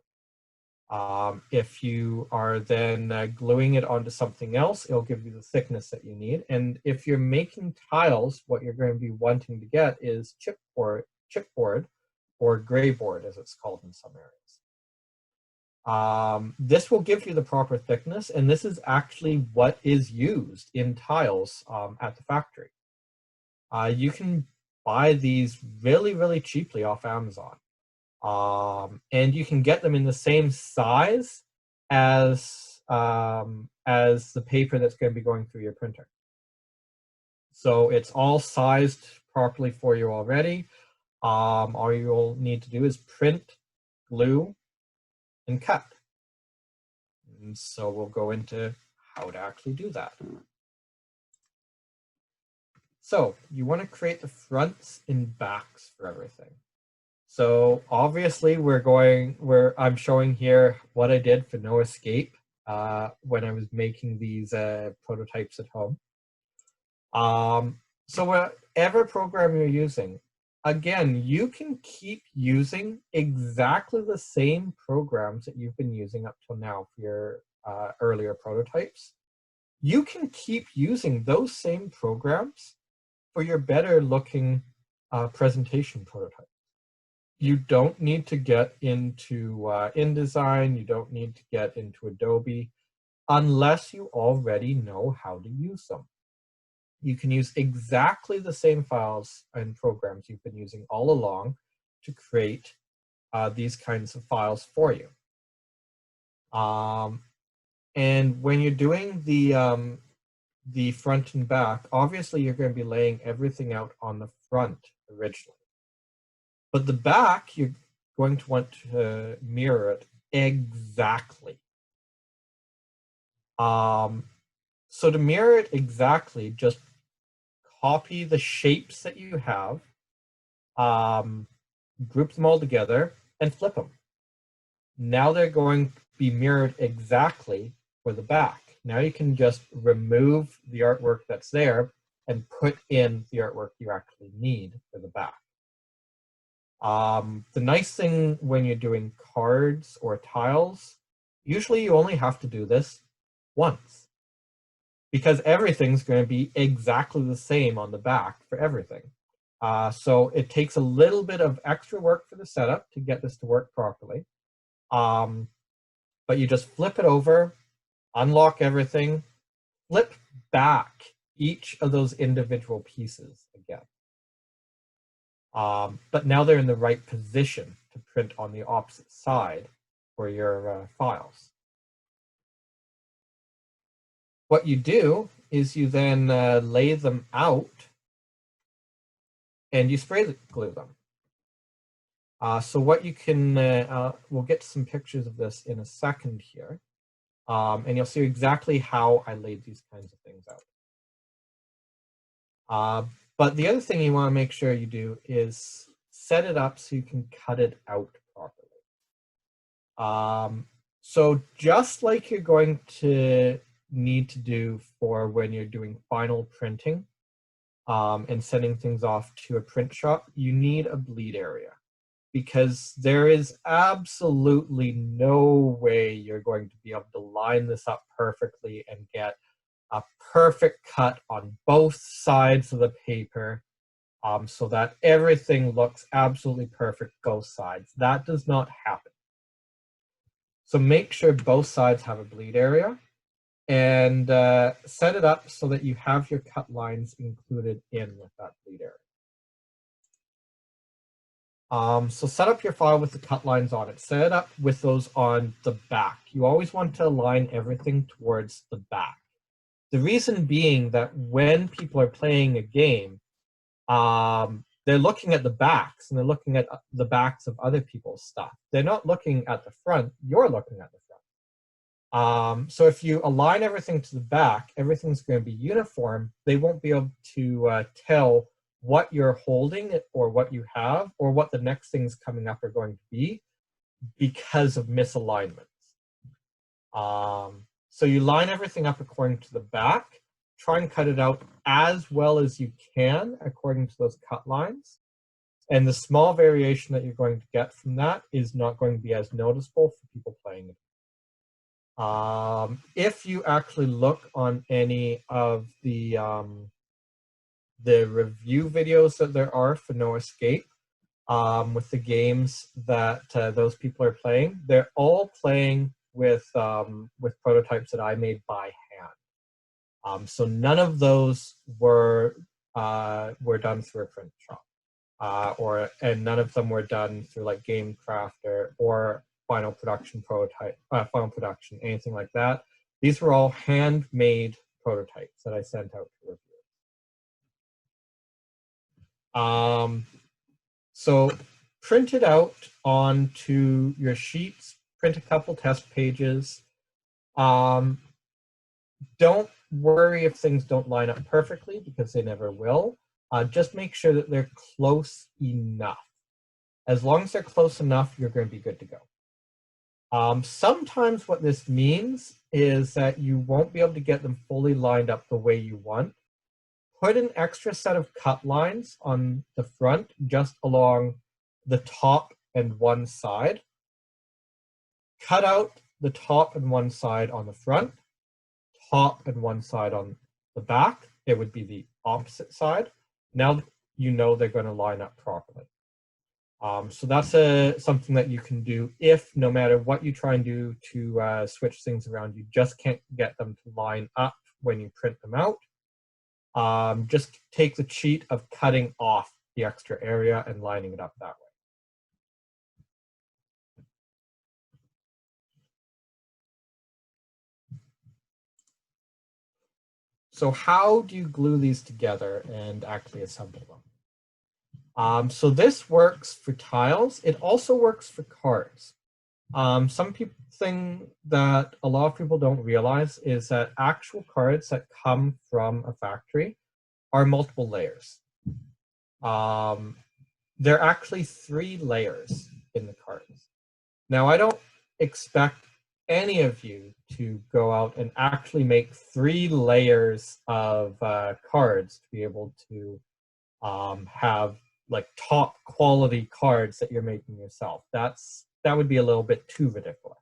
If you are then gluing it onto something else, it'll give you the thickness that you need. And if you're making tiles, what you're going to be wanting to get is chipboard or gray board, as it's called in some areas. This will give you the proper thickness, and this is actually what is used in tiles at the factory. You can buy these really, really cheaply off Amazon. And you can get them in the same size as the paper that's going to be going through your printer. So it's all sized properly for you already. All you'll need to do is print, glue, and cut. And so we'll go into how to actually do that. So you want to create the fronts and backs for everything. So obviously I'm showing here what I did for No Escape when I was making these prototypes at home. So whatever program you're using, again, you can keep using exactly the same programs that you've been using up till now for your earlier prototypes. You can keep using those same programs for your better looking presentation prototype. You don't need to get into InDesign, you don't need to get into Adobe, unless you already know how to use them. You can use exactly the same files and programs you've been using all along to create these kinds of files for you. And when you're doing the front and back, obviously you're going to be laying everything out on the front originally. But the back, you're going to want to mirror it exactly. So to mirror it exactly, just copy the shapes that you have, group them all together, and flip them. Now they're going to be mirrored exactly for the back. Now you can just remove the artwork that's there and put in the artwork you actually need for the back. The nice thing when you're doing cards or tiles, usually you only have to do this once, because everything's going to be exactly the same on the back for everything. So it takes a little bit of extra work for the setup to get this to work properly. But you just flip it over, unlock everything, flip back each of those individual pieces again. But now they're in the right position to print on the opposite side for your files. What you do is you then lay them out and you spray glue them. So what you can, we'll get to some pictures of this in a second here, and you'll see exactly how I laid these kinds of things out. But the other thing you want to make sure you do is set it up so you can cut it out properly. So just like you're going to need to do for when you're doing final printing and sending things off to a print shop, you need a bleed area, because there is absolutely no way you're going to be able to line this up perfectly and get a perfect cut on both sides of the paper so that everything looks absolutely perfect both sides. That does not happen. So make sure both sides have a bleed area, and set it up so that you have your cut lines included in with that bleed area. So set up your file with the cut lines on it. Set it up with those on the back. You always want to align everything towards the back. The reason being that when people are playing a game, they're looking at the backs, and they're looking at the backs of other people's stuff. They're not looking at the front, you're looking at the front. So if you align everything to the back, everything's going to be uniform. They won't be able to tell what you're holding or what you have or what the next things coming up are going to be because of misalignments. So you line everything up according to the back, try and cut it out as well as you can according to those cut lines. And the small variation that you're going to get from that is not going to be as noticeable for people playing it. If you actually look on any of the review videos that there are for No Escape, with the games that those people are playing, they're all playing with prototypes that I made by hand. So none of those were done through a print shop, and none of them were done through like Game Crafter or Final Production prototype, Final Production, anything like that. These were all handmade prototypes that I sent out to reviewers. So print it out onto your sheets, print a couple test pages. Don't worry if things don't line up perfectly, because they never will. Just make sure that they're close enough. As long as they're close enough, you're going to be good to go. Sometimes what this means is that you won't be able to get them fully lined up the way you want. put an extra set of cut lines on the front, just along the top and one side. Cut out the top and one side on the front, top and one side on the back. It would be the opposite side. Now you know they're going to line up properly. So that's something that you can do if, no matter what you try and do to switch things around, you just can't get them to line up when you print them out. Just take the cheat of cutting off the extra area and lining it up that way. So how do you glue these together and actually assemble them? So this works for tiles. It also works for cards. Something that a lot of people don't realize is that actual cards that come from a factory are multiple layers. There are actually 3 layers in the cards. Now, I don't expect any of you to go out and actually make 3 layers of cards to be able to have like top quality cards that you're making yourself. That would be a little bit too ridiculous.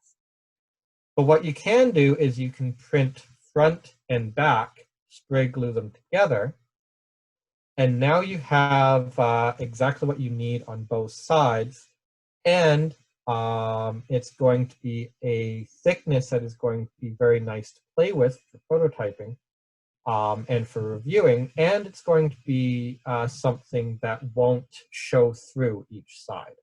But what you can do is you can print front and back, spray glue them together, and now you have exactly what you need on both sides, and it's going to be a thickness that is going to be very nice to play with for prototyping and for reviewing, and it's going to be something that won't show through each side,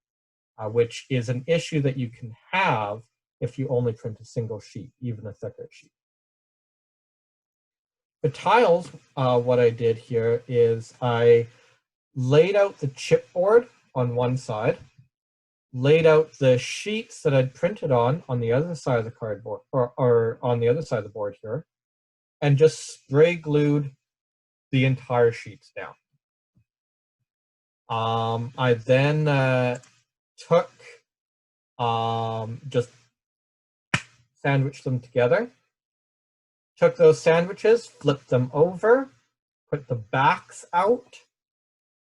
which is an issue that you can have if you only print a single sheet, even a thicker sheet. For tiles, what I did here is I laid out the chipboard on one side, laid out the sheets that I'd printed on the other side of the cardboard, or on the other side of the board here, and just spray glued the entire sheets down. I then took, just sandwiched them together, took those sandwiches, flipped them over, put the backs out,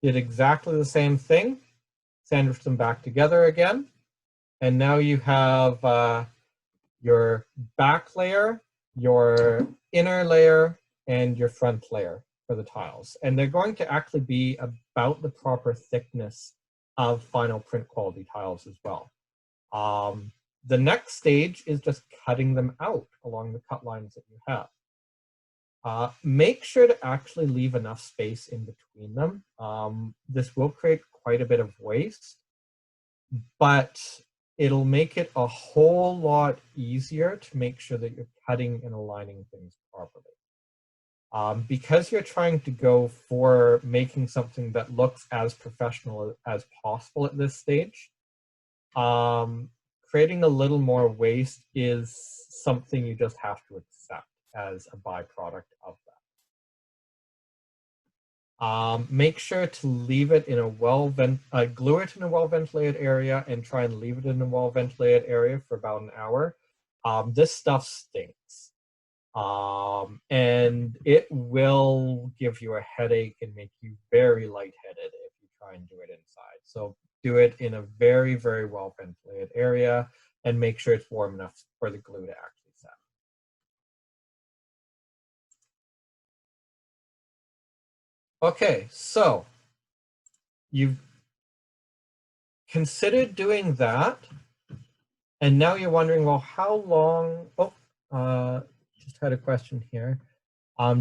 did exactly the same thing, sandwiched them back together again, and now you have your back layer, your inner layer, and your front layer for the tiles. And they're going to actually be about the proper thickness of final print quality tiles as well. The next stage is just cutting them out along the cut lines that you have. Make sure to actually leave enough space in between them. This will create quite a bit of waste, but it'll make it a whole lot easier to make sure that you're cutting and aligning things properly. Because you're trying to go for making something that looks as professional as possible at this stage, creating a little more waste is something you just have to accept as a byproduct of that. Make sure to leave it in a glue it in a well-ventilated area and try and leave it in a well-ventilated area for about an hour. This stuff stinks. And it will give you a headache and make you very lightheaded if you try and do it inside. So do it in a very, very well-ventilated area and make sure it's warm enough for the glue to actually set. Okay, so you've considered doing that, and now you're wondering, well, how long? Just had a question here.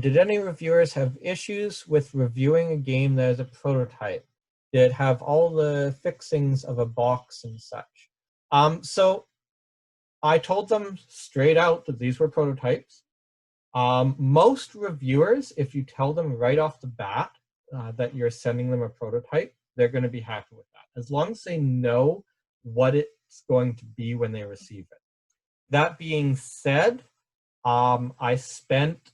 Did any reviewers have issues with reviewing a game that is a prototype? Did it have all the fixings of a box and such? So I told them straight out that these were prototypes. Most reviewers, if you tell them right off the bat that you're sending them a prototype, they're going to be happy with that, as long as they know what it's going to be when they receive it. That being said, I spent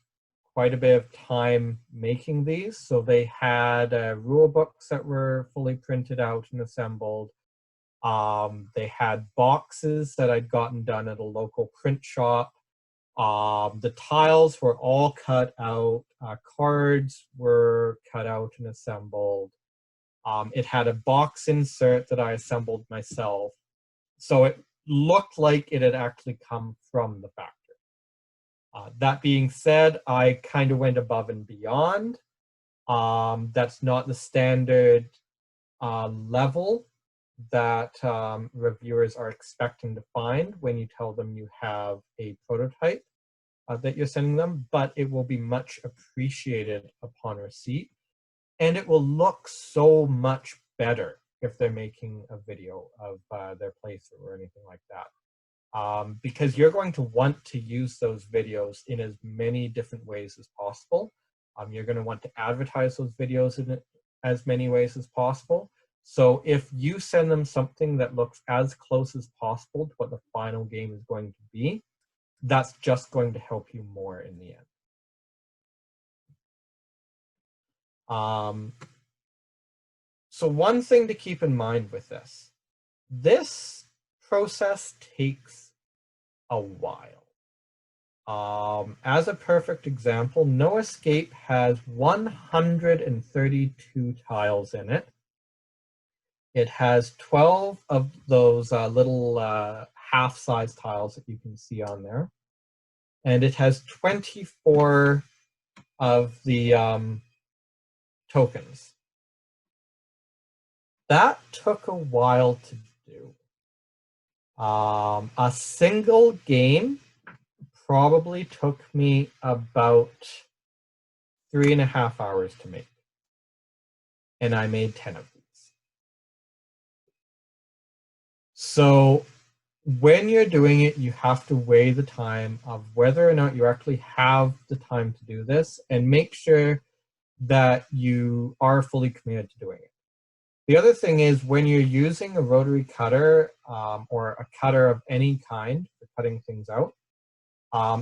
quite a bit of time making these. So they had rule books that were fully printed out and assembled. They had boxes that I'd gotten done at a local print shop. The tiles were all cut out. cards were cut out and assembled. It had a box insert that I assembled myself. So it looked like it had actually come from the factory. That being said, I kind of went above and beyond. That's not the standard level that reviewers are expecting to find when you tell them you have a prototype that you're sending them, but it will be much appreciated upon receipt, and it will look so much better if they're making a video of their playthrough or anything like that. Because you're going to want to use those videos in as many different ways as possible. You're going to want to advertise those videos in as many ways as possible. So if you send them something that looks as close as possible to what the final game is going to be, that's just going to help you more in the end. So one thing to keep in mind with this process takes a while. As a perfect example, No Escape has 132 tiles in it. It has 12 of those little half-size tiles that you can see on there. And it has 24 of the tokens. That took a while to do. A single game probably took me about 3.5 hours to make. And I made 10 of these. So when you're doing it, you have to weigh the time of whether or not you actually have the time to do this and make sure that you are fully committed to doing it. The other thing is when you're using a rotary cutter or a cutter of any kind for cutting things out,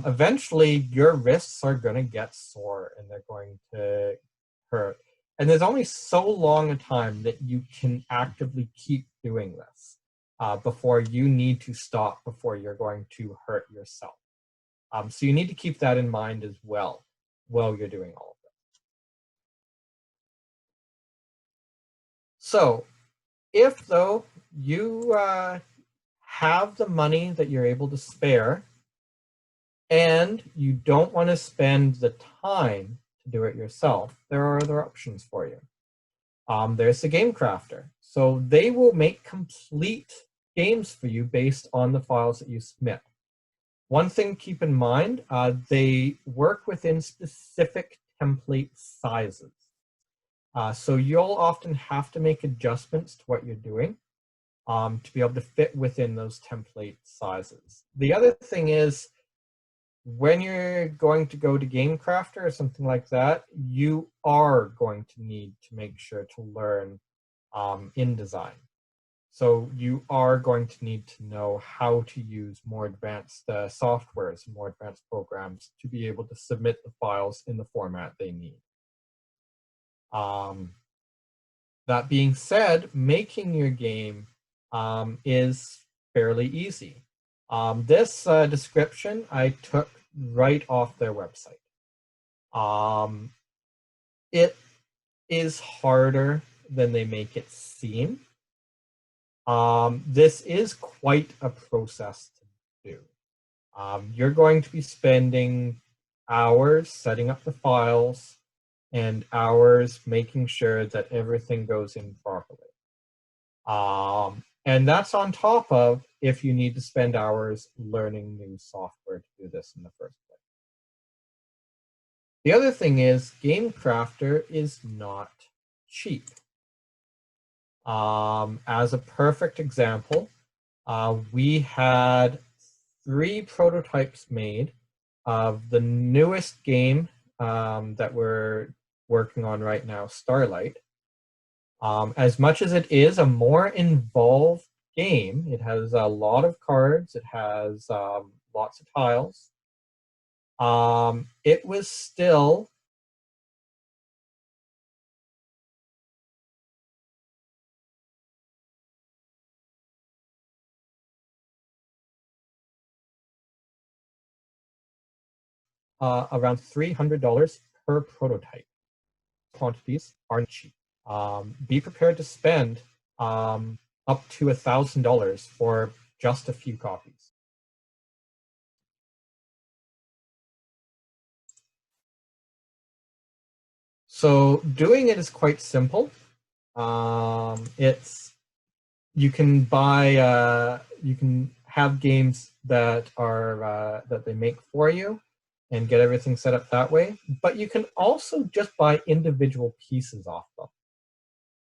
eventually your wrists are going to get sore and they're going to hurt. And there's only so long a time that you can actively keep doing this before you need to stop, before you're going to hurt yourself. So you need to keep that in mind as well while you're doing all of this. So if, though, you have the money that you're able to spare and you don't want to spend the time to do it yourself, there are other options for you. There's the Game Crafter. So they will make complete games for you based on the files that you submit. One thing to keep in mind, they work within specific template sizes. So you'll often have to make adjustments to what you're doing to be able to fit within those template sizes. The other thing is, when you're going to go to Game Crafter or something like that, you are going to need to make sure to learn InDesign. So you are going to need to know how to use more advanced softwares and more advanced programs to be able to submit the files in the format they need. That being said, making your game is fairly easy. This description I took right off their website. It is harder than they make it seem. This is quite a process to do. You're going to be spending hours setting up the files and hours making sure that everything goes in properly. And that's on top of if you need to spend hours learning new software to do this in the first place. The other thing is, Game Crafter is not cheap. As a perfect example, we had 3 prototypes made of the newest game that we're working on right now, Starlight. As much as it is a more involved game, it has a lot of cards, it has lots of tiles. It was still around $300 per prototype. Quantities aren't cheap. Be prepared to spend up to $1,000 for just a few copies. So doing it is quite simple. You can buy, you can have games that are that they make for you and get everything set up that way. But you can also just buy individual pieces off them.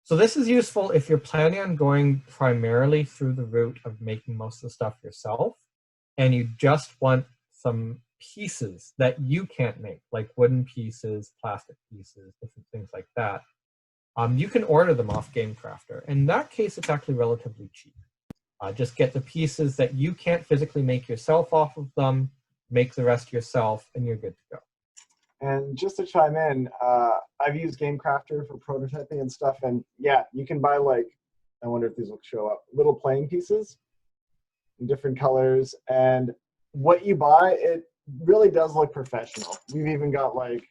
So this is useful if you're planning on going primarily through the route of making most of the stuff yourself, and you just want some pieces that you can't make, like wooden pieces, plastic pieces, different things like that. You can order them off GameCrafter. In that case, it's actually relatively cheap. Just get the pieces that you can't physically make yourself off of them, make the rest yourself, and you're good to go. And just to chime in, I've used GameCrafter for prototyping and stuff, and yeah, you can buy like, I wonder if these will show up, little playing pieces in different colors, and what you buy, it really does look professional. We've even got like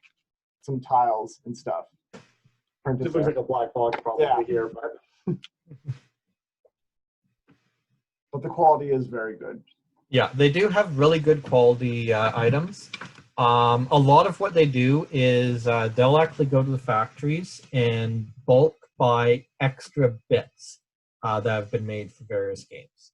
some tiles and stuff. Just looks like a black box probably here, but the quality is very good. Yeah, they do have really good quality items. A lot of what they do is they'll actually go to the factories and bulk buy extra bits that have been made for various games.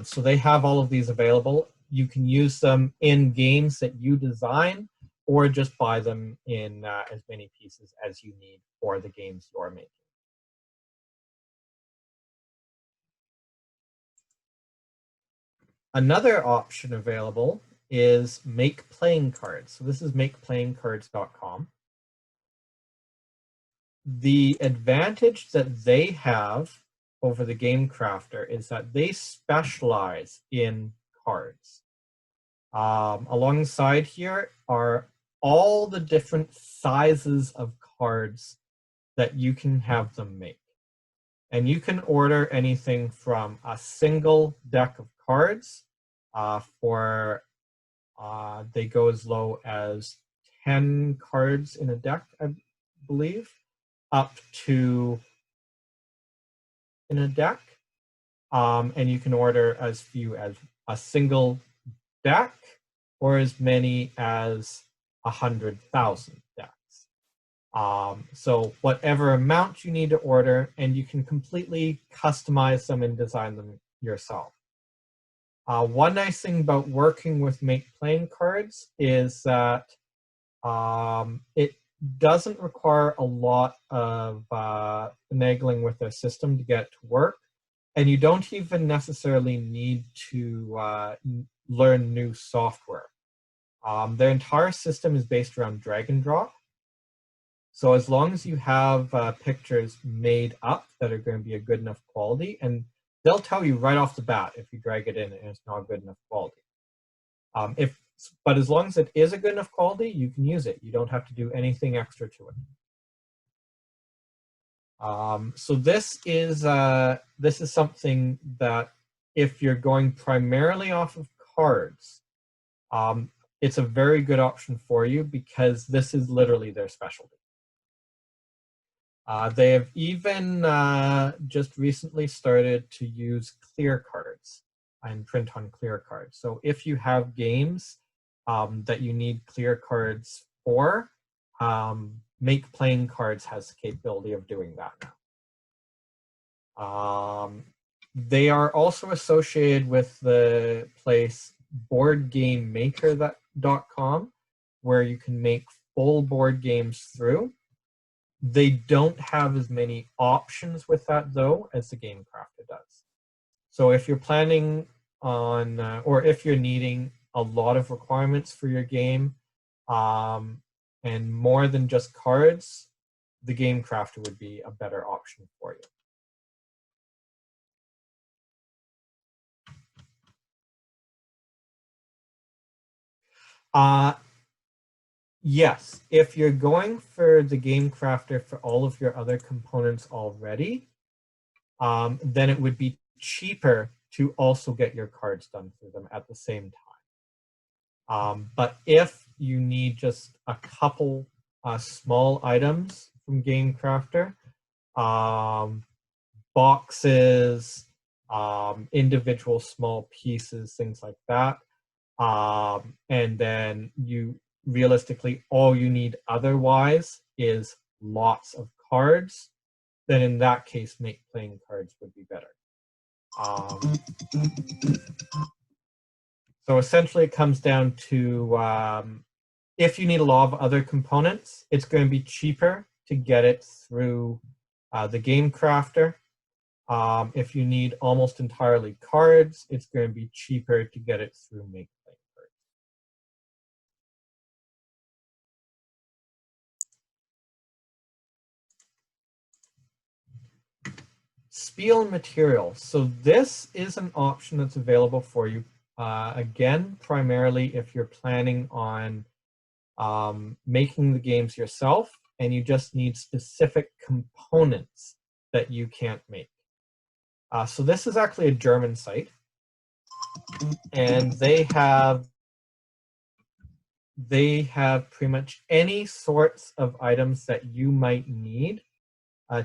So they have all of these available. You can use them in games that you design, or just buy them in as many pieces as you need for the games you're making. Another option available is make playing cards. So this is makeplayingcards.com. The advantage that they have over the GameCrafter is that they specialize in cards. Alongside here are all the different sizes of cards that you can have them make. And you can order anything from a single deck of cards they go as low as 10 cards in a deck, I believe, up to in a deck. And you can order as few as a single deck or as many as 100,000 decks. So whatever amount you need to order, and you can completely customize them and design them yourself. One nice thing about working with Make Playing Cards is that it doesn't require a lot of finagling with their system to get to work, and you don't even necessarily need to learn new software. Their entire system is based around drag and drop. So as long as you have pictures made up that are going to be a good enough quality, and they'll tell you right off the bat if you drag it in and it's not good enough quality. But as long as it is a good enough quality, you can use it. You don't have to do anything extra to it. So this is something that if you're going primarily off of cards, it's a very good option for you because this is literally their specialty. They have even just recently started to use clear cards and print on clear cards. So if you have games that you need clear cards for, Make Playing Cards has the capability of doing that now. They are also associated with the place boardgamemaker.com, where you can make full board games through. They don't have as many options with that, though, as the GameCrafter does. So if you're planning on, or if you're needing a lot of requirements for your game, and more than just cards, the GameCrafter would be a better option for you. Yes, if you're going for the GameCrafter for all of your other components already, then it would be cheaper to also get your cards done through them at the same time. But if you need just a couple small items from Game Crafter. Boxes, individual small pieces, things like that. And then you realistically, all you need otherwise is lots of cards. Then in that case, playing cards would be better. So essentially it comes down to if you need a lot of other components, it's going to be cheaper to get it through the Game Crafter. If you need almost entirely cards, it's going to be cheaper to get it through Make Play Cards. Spiel material. So this is an option that's available for you. Again, primarily if you're planning on making the games yourself and you just need specific components that you can't make. So this is actually a German site, and they have pretty much any sorts of items that you might need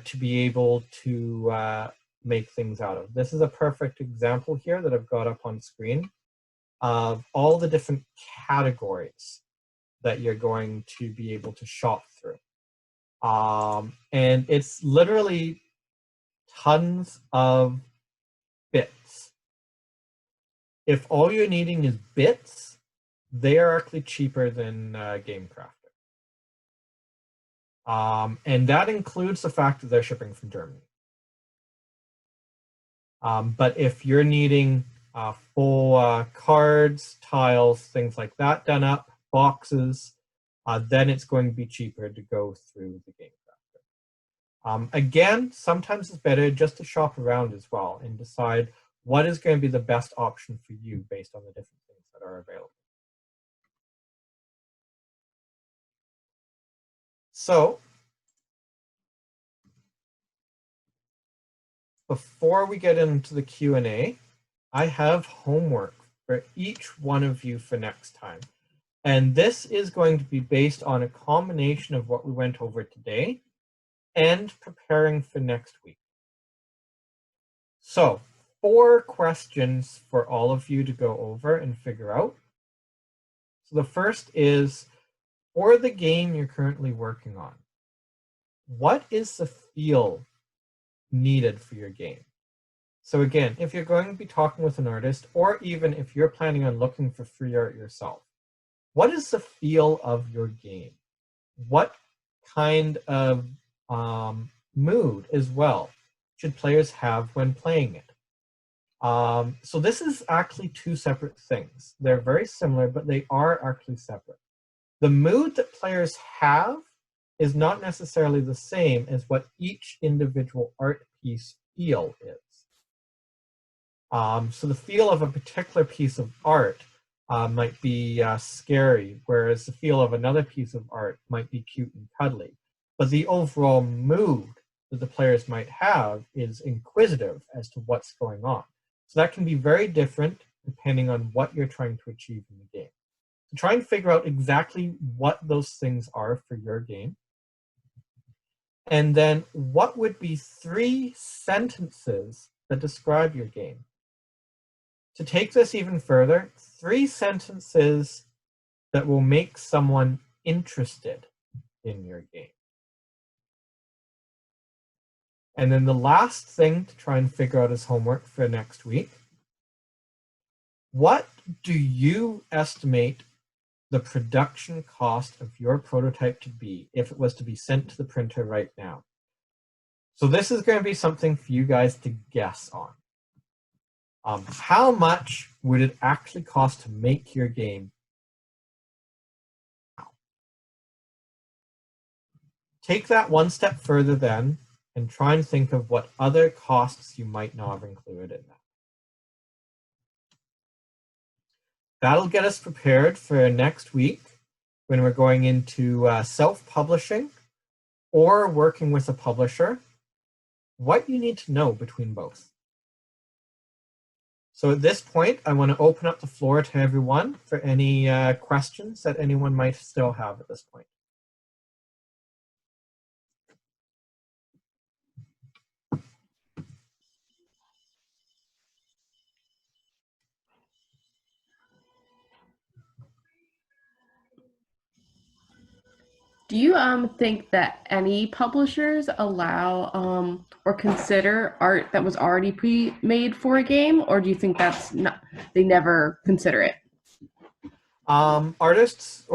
to be able to make things out of. This is a perfect example here that I've got up on screen of all the different categories that you're going to be able to shop through. And it's literally tons of bits. If all you're needing is bits, they are actually cheaper than Game Crafter. And that includes the fact that they're shipping from Germany. But if you're needing full cards, tiles, things like that done up, boxes, then it's going to be cheaper to go through the Game Crafter. Again, sometimes it's better just to shop around as well and decide what is going to be the best option for you based on the different things that are available. So, before we get into the Q&A, I have homework for each one of you for next time. And this is going to be based on a combination of what we went over today and preparing for next week. So, 4 questions for all of you to go over and figure out. So the first is, for the game you're currently working on, what is the feel needed for your game? So again, if you're going to be talking with an artist, or even if you're planning on looking for free art yourself, what is the feel of your game? What kind of mood as well should players have when playing it? So this is actually 2 separate things. They're very similar, but they are actually separate. The mood that players have is not necessarily the same as what each individual art piece feel is. So the feel of a particular piece of art might be scary, whereas the feel of another piece of art might be cute and cuddly. But the overall mood that the players might have is inquisitive as to what's going on. So that can be very different depending on what you're trying to achieve in the game. So try and figure out exactly what those things are for your game. And then what would be 3 sentences that describe your game? To take this even further, 3 sentences that will make someone interested in your game. And then the last thing to try and figure out as homework for next week, what do you estimate the production cost of your prototype to be if it was to be sent to the printer right now? So this is going to be something for you guys to guess on. How much would it actually cost to make your game? Take that one step further then and try and think of what other costs you might not have included in that. That'll get us prepared for next week when we're going into self-publishing or working with a publisher, what you need to know between both. So at this point, I want to open up the floor to everyone for any questions that anyone might still have at this point. Do you think that any publishers allow or consider art that was already pre-made for a game, or do you think that's not, they never consider it? Publishers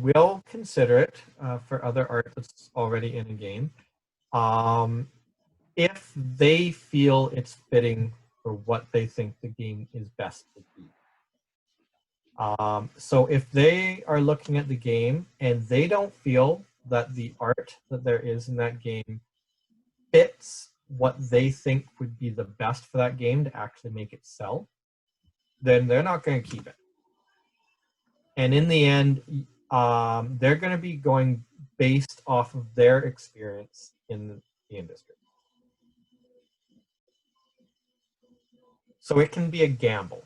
will consider it for other art that's already in a game, if they feel it's fitting for what they think the game is best to be. So if they are looking at the game and they don't feel that the art that there is in that game fits what they think would be the best for that game to actually make it sell, then they're not going to keep it. And in the end, they're going to be going based off of their experience in the industry. So it can be a gamble.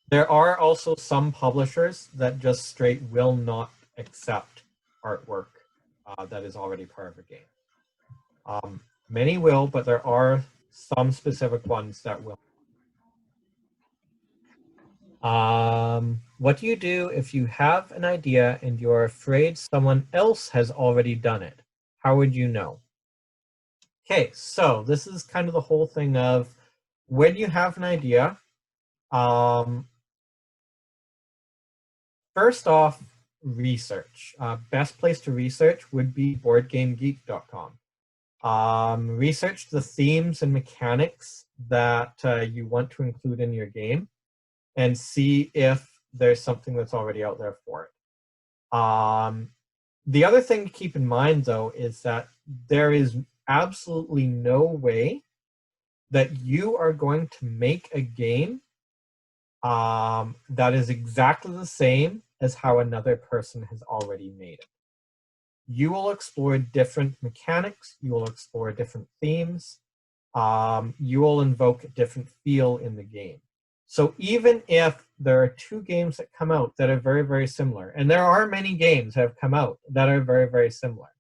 There are also some publishers that just straight will not accept artwork that is already part of a game. Many will, but there are some specific ones that will. What do you do if you have an idea and you're afraid someone else has already done it? How would you know? Okay, so this is kind of the whole thing of when you have an idea, first off, research. Best place to research would be boardgamegeek.com. Research the themes and mechanics that you want to include in your game and see if there's something that's already out there for it. The other thing to keep in mind, though, is that there is absolutely no way that you are going to make a game that is exactly the same as how another person has already made it. You will explore different mechanics, you will explore different themes, you will invoke a different feel in the game. So even if there are two games that come out that are very, very similar, and there are many games that have come out that are very, very similar,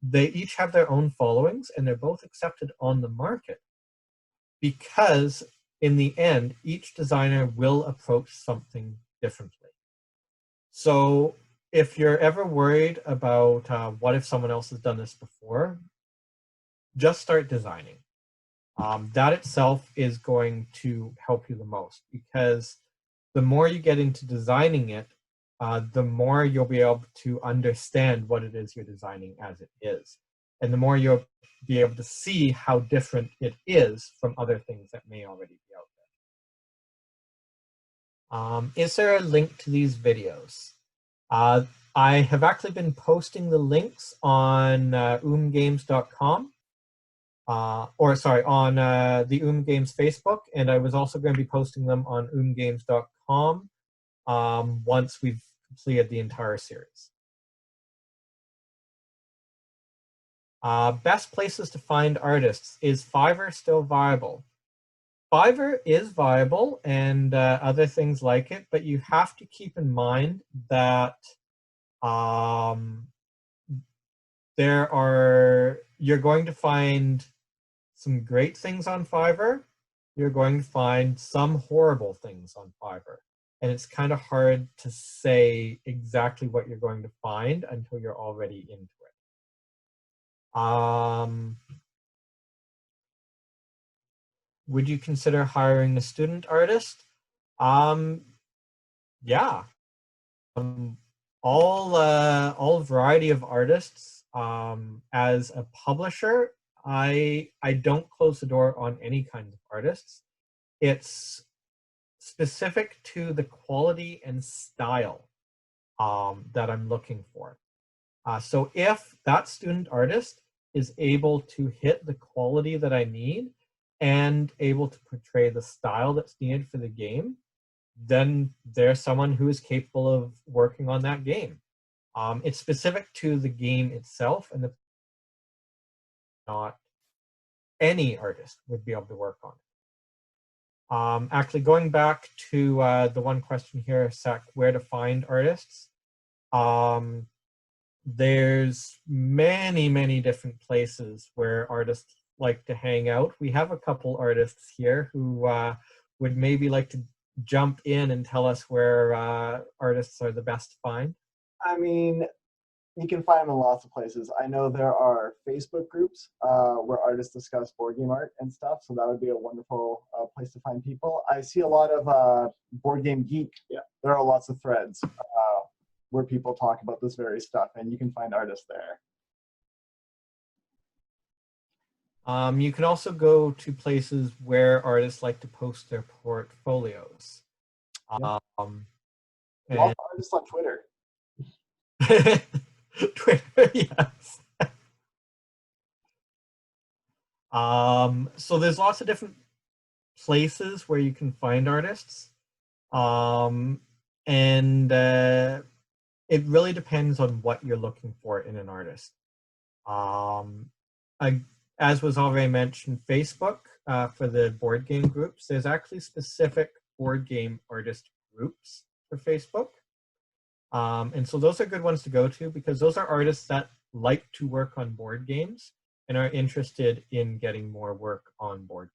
they each have their own followings and they're both accepted on the market because in the end, each designer will approach something differently. So if you're ever worried about what if someone else has done this before, just start designing. That itself is going to help you the most because the more you get into designing it, the more you'll be able to understand what it is you're designing as it is. And the more you'll be able to see how different it is from other things that may already be out there. Is there a link to these videos? I have actually been posting the links on oomgames.com. On the OOMM Games Facebook, and I was also going to be posting them on oomgames.com once we've completed the entire series. Best places to find artists. Is Fiverr still viable? Fiverr is viable and other things like it, but you have to keep in mind that you're going to find some great things on Fiverr, you're going to find some horrible things on Fiverr. And it's kind of hard to say exactly what you're going to find until you're already into it. Would you consider hiring a student artist? Yeah. All variety of artists. As a publisher, I don't close the door on any kinds of artists. It's specific to the quality and style that I'm looking for. So if that student artist is able to hit the quality that I need and able to portray the style that's needed for the game, then there's someone who is capable of working on that game. It's specific to the game itself and not any artist would be able to work on it. Actually, going back to the one question here, Sec, where to find artists. There's many different places where artists like to hang out. We have a couple artists here who would maybe like to jump in and tell us where artists are the best to find. I mean, you can find them in lots of places. I know there are Facebook groups where artists discuss board game art and stuff, so that would be a wonderful place to find people. I see a lot of Board Game Geek. Yeah, there are lots of threads where people talk about this very stuff, and you can find artists there. You can also go to places where artists like to post their portfolios. Yeah. And Also artists on Twitter. Twitter, yes. So there's lots of different places where you can find artists. And it really depends on what you're looking for in an artist. As was already mentioned, Facebook for the board game groups, there's actually specific board game artist groups for Facebook. And so those are good ones to go to because those are artists that like to work on board games and are interested in getting more work on board games.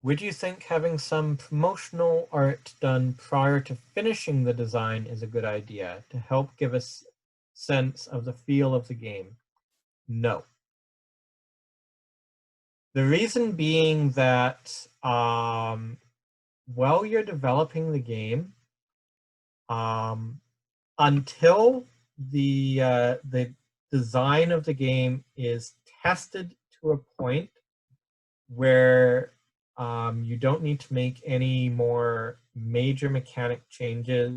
Would you think having some promotional art done prior to finishing the design is a good idea to help give us sense of the feel of the game? No. The reason being that while you're developing the game, until the design of the game is tested to a point where you don't need to make any more major mechanic changes,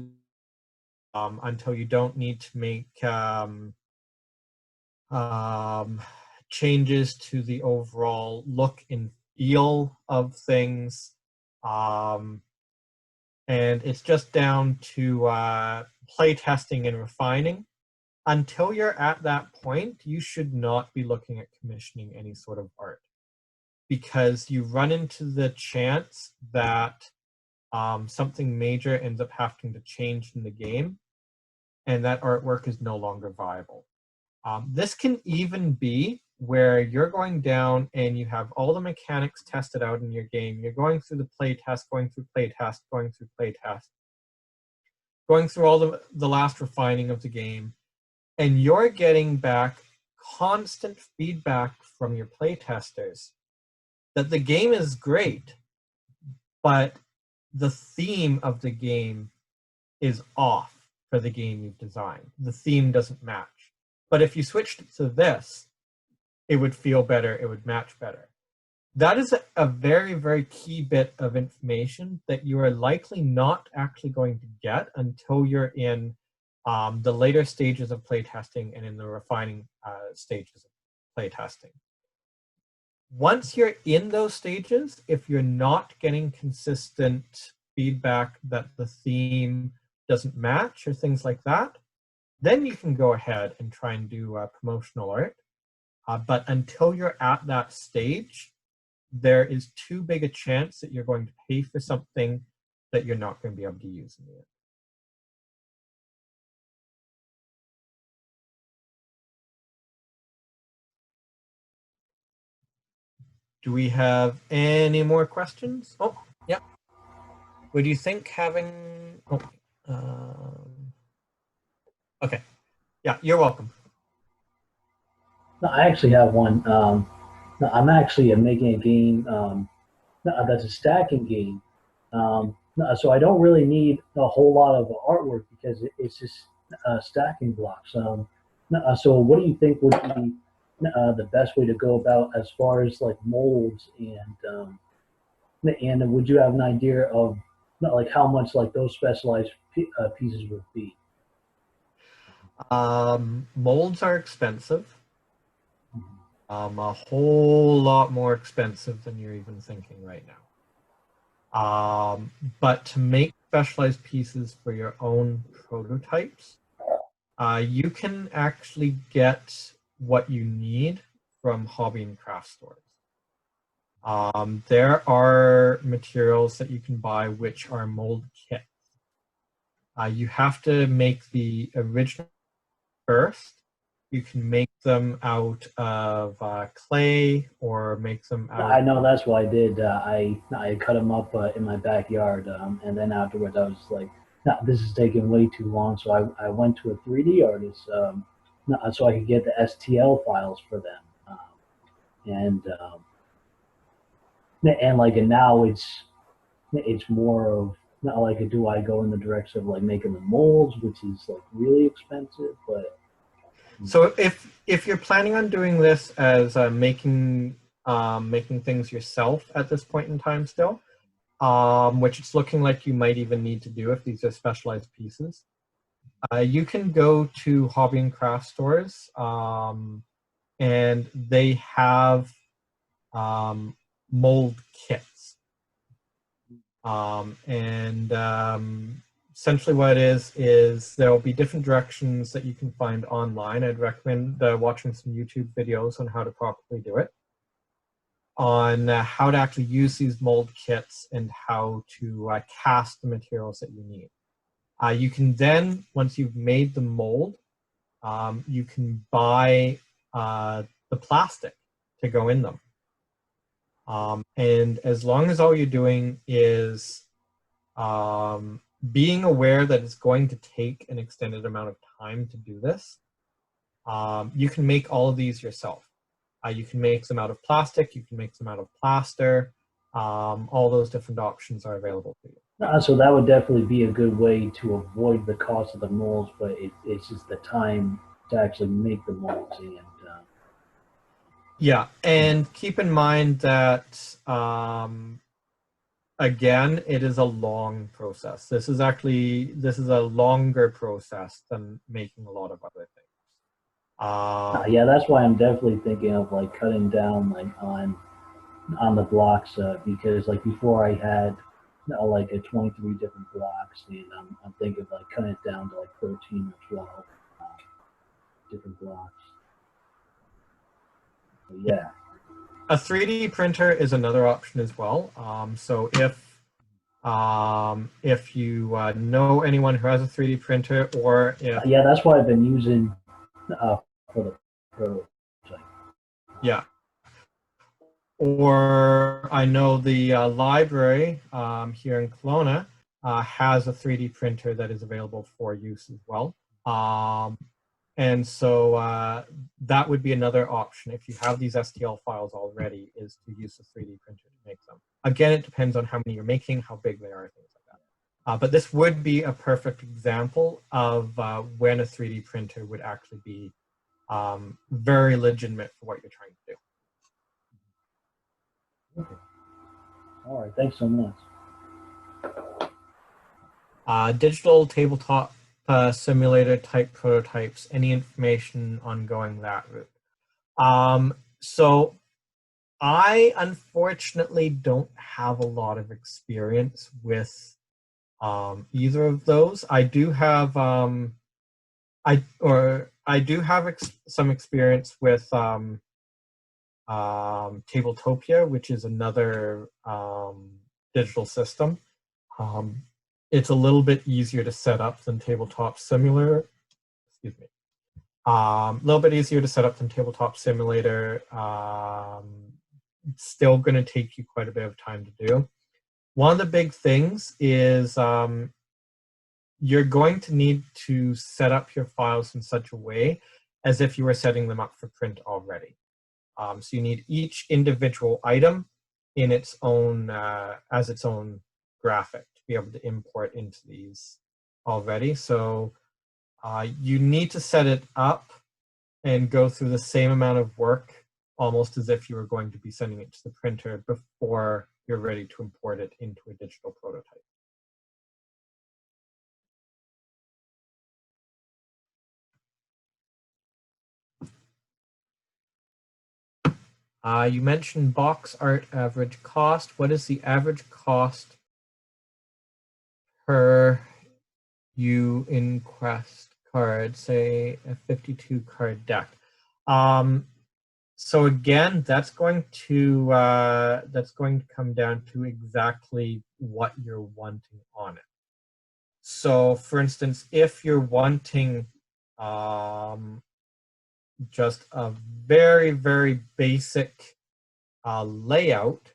until you don't need to make changes to the overall look and feel of things. And it's just down to play testing and refining. Until you're at that point, you should not be looking at commissioning any sort of art, because you run into the chance that something major ends up having to change in the game, and that artwork is no longer viable. This can even be where you're going down and you have all the mechanics tested out in your game. You're going through the play test, going through play test, going through play test, going through all the last refining of the game, and you're getting back constant feedback from your play testers that the game is great, but the theme of the game is off for the game you've designed. The theme doesn't match. But if you switched it to this, it would feel better, it would match better. That is a very key bit of information that you are likely not actually going to get until you're in the later stages of playtesting and in the refining stages of playtesting. Once you're in those stages, if you're not getting consistent feedback that the theme doesn't match or things like that, then you can go ahead and try and do promotional art. But until you're at that stage, there is too big a chance that you're going to pay for something that you're not going to be able to use in the end. Do we have any more questions? Oh, yeah. Would you think having... Oh, okay. Yeah, you're welcome. No, I actually have one. No, I'm actually making a game that's a stacking game. So I don't really need a whole lot of artwork because it's just stacking blocks. So what do you think would be the best way to go about as far as like molds and would you have an idea of like how much like those specialized pieces would be? Molds are expensive. A whole lot more expensive than you're even thinking right now. But to make specialized pieces for your own prototypes, you can actually get what you need from hobby and craft stores. There are materials that you can buy which are mold kits. You have to make the original first. You can make them out of clay or make them out. I know that's what I did. I cut them up in my backyard, and then afterwards I was like, no, this is taking way too long. So I went to a 3D artist so I could get the STL files for them, and now it's more of not like do I go in the direction of like making the molds, which is like really expensive, but. So if you're planning on doing this as making things yourself at this point in time still, which it's looking like you might even need to do if these are specialized pieces, you can go to hobby and craft stores, and they have mold kits, essentially what it is there will be different directions that you can find online. I'd recommend watching some YouTube videos on how to properly do it, on how to actually use these mold kits and how to cast the materials that you need. You can then, once you've made the mold, you can buy the plastic to go in them. And as long as all you're doing is being aware that it's going to take an extended amount of time to do this, you can make all of these yourself. You can make them out of plastic, you can make them out of plaster, all those different options are available to you. So that would definitely be a good way to avoid the cost of the molds, but it's just the time to actually make the molds. And yeah, and keep in mind that again, it is a long process. This is a longer process than making a lot of other things. yeah, that's why I'm definitely thinking of like cutting down like on the blocks, because like before I had like a 23 different blocks, and I'm thinking of like cutting it down to like 13 or 12 different blocks. But yeah. A 3D printer is another option as well. So if you know anyone who has a 3D printer, or if yeah, that's what I've been using for the prototype. Yeah. Or I know the library here in Kelowna has a 3D printer that is available for use as well. And so that would be another option if you have these STL files already, is to use a 3D printer to make them. Again, it depends on how many you're making, how big they are, things like that. But this would be a perfect example of when a 3D printer would actually be very legitimate for what you're trying to do. Okay. All right, thanks so much. Digital tabletop simulator type prototypes, any information on going that route? So I unfortunately don't have a lot of experience with either of those. I do have some experience with Tabletopia, which is another digital system. It's a little bit easier to set up than Tabletop Simulator. Excuse me. A little bit easier to set up than Tabletop Simulator. It's still going to take you quite a bit of time to do. One of the big things is you're going to need to set up your files in such a way as if you were setting them up for print already. So you need each individual item in its own, as its own graphic to be able to import into these already. So you need to set it up and go through the same amount of work almost as if you were going to be sending it to the printer before you're ready to import it into a digital prototype. You mentioned box art average cost. What is the average cost per you in Quest cards, say a 52 card deck. So again, that's going to come down to exactly what you're wanting on it. So, for instance, if you're wanting just a very, very basic layout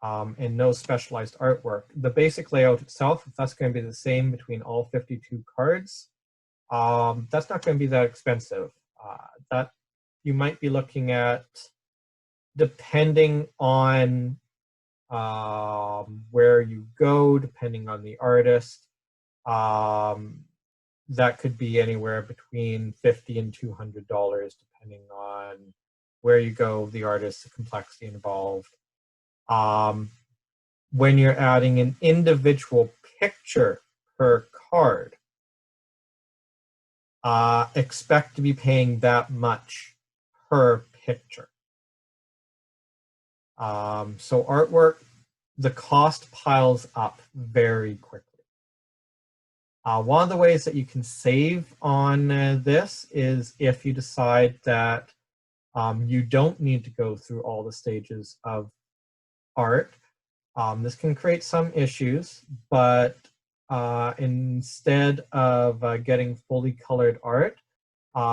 and no specialized artwork, the basic layout itself, if that's going to be the same between all 52 cards, that's not going to be that expensive. That you might be looking at, depending on where you go, depending on the artist, that could be anywhere between $50 and $200, depending on where you go, the artist, the complexity involved. When you're adding an individual picture per card, expect to be paying that much per picture. So artwork, the cost piles up very quickly. One of the ways that you can save on this is if you decide that you don't need to go through all the stages of art. This can create some issues, but instead of getting fully colored art,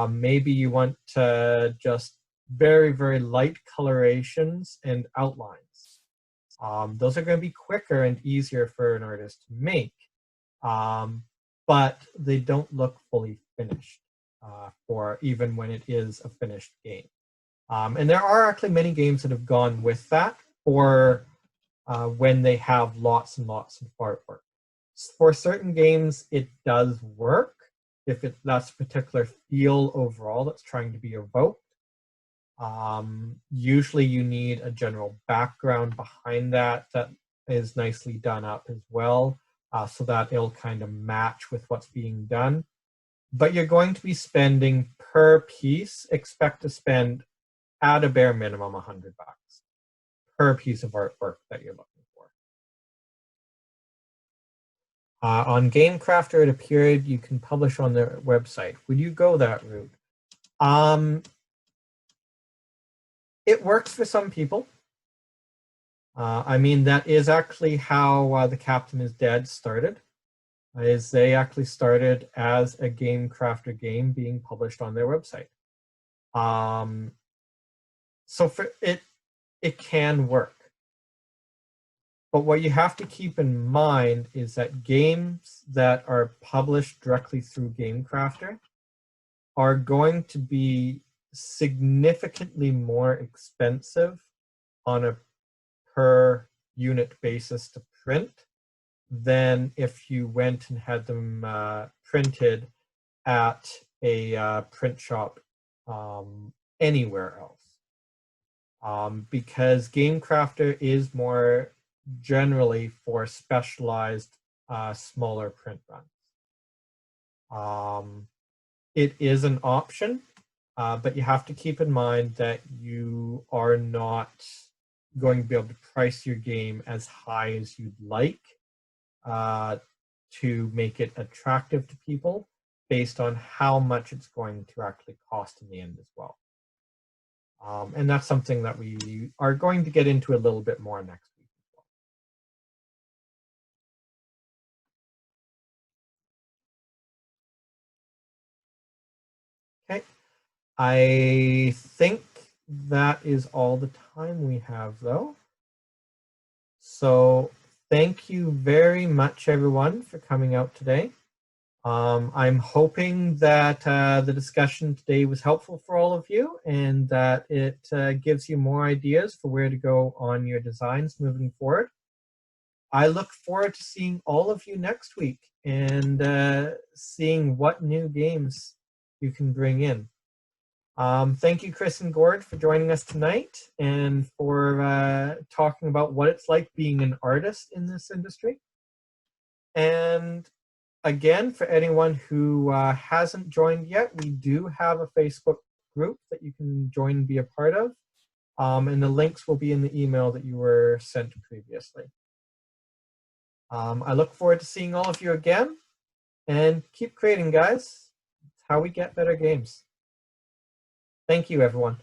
maybe you want to just very, very light colorations and outlines. Those are going to be quicker and easier for an artist to make, but they don't look fully finished for even when it is a finished game. And there are actually many games that have gone with that for when they have lots and lots of artwork. For certain games, it does work if that's a particular feel overall that's trying to be evoked. Usually you need a general background behind that is nicely done up as well, so that it'll kind of match with what's being done. But you're going to be spending per piece, expect to spend at a bare minimum $100 per piece of artwork that you're looking for. On Game Crafter, it appeared you can publish on their website. Would you go that route? It works for some people. I mean, that is actually how The Captain is Dead started. Is they actually started as a Game Crafter game being published on their website. So for it can work. But what you have to keep in mind is that games that are published directly through Game Crafter are going to be significantly more expensive on a per unit basis to print than if you went and had them printed at a print shop anywhere else. Because Game Crafter is more generally for specialized smaller print runs. It is an option, but you have to keep in mind that you are not going to be able to price your game as high as you'd like to make it attractive to people based on how much it's going to actually cost in the end as well. And that's something that we are going to get into a little bit more next week as well. Okay, I think that is all the time we have though. So thank you very much everyone for coming out today. I'm hoping that the discussion today was helpful for all of you and that it gives you more ideas for where to go on your designs moving forward. I look forward to seeing all of you next week and seeing what new games you can bring in. Thank you, Chris and Gord, for joining us tonight and for talking about what it's like being an artist in this industry. And again, for anyone who hasn't joined yet, we do have a Facebook group that you can join and be a part of. And the links will be in the email that you were sent previously. I look forward to seeing all of you again. And keep creating, guys. how we get better games. Thank you, everyone.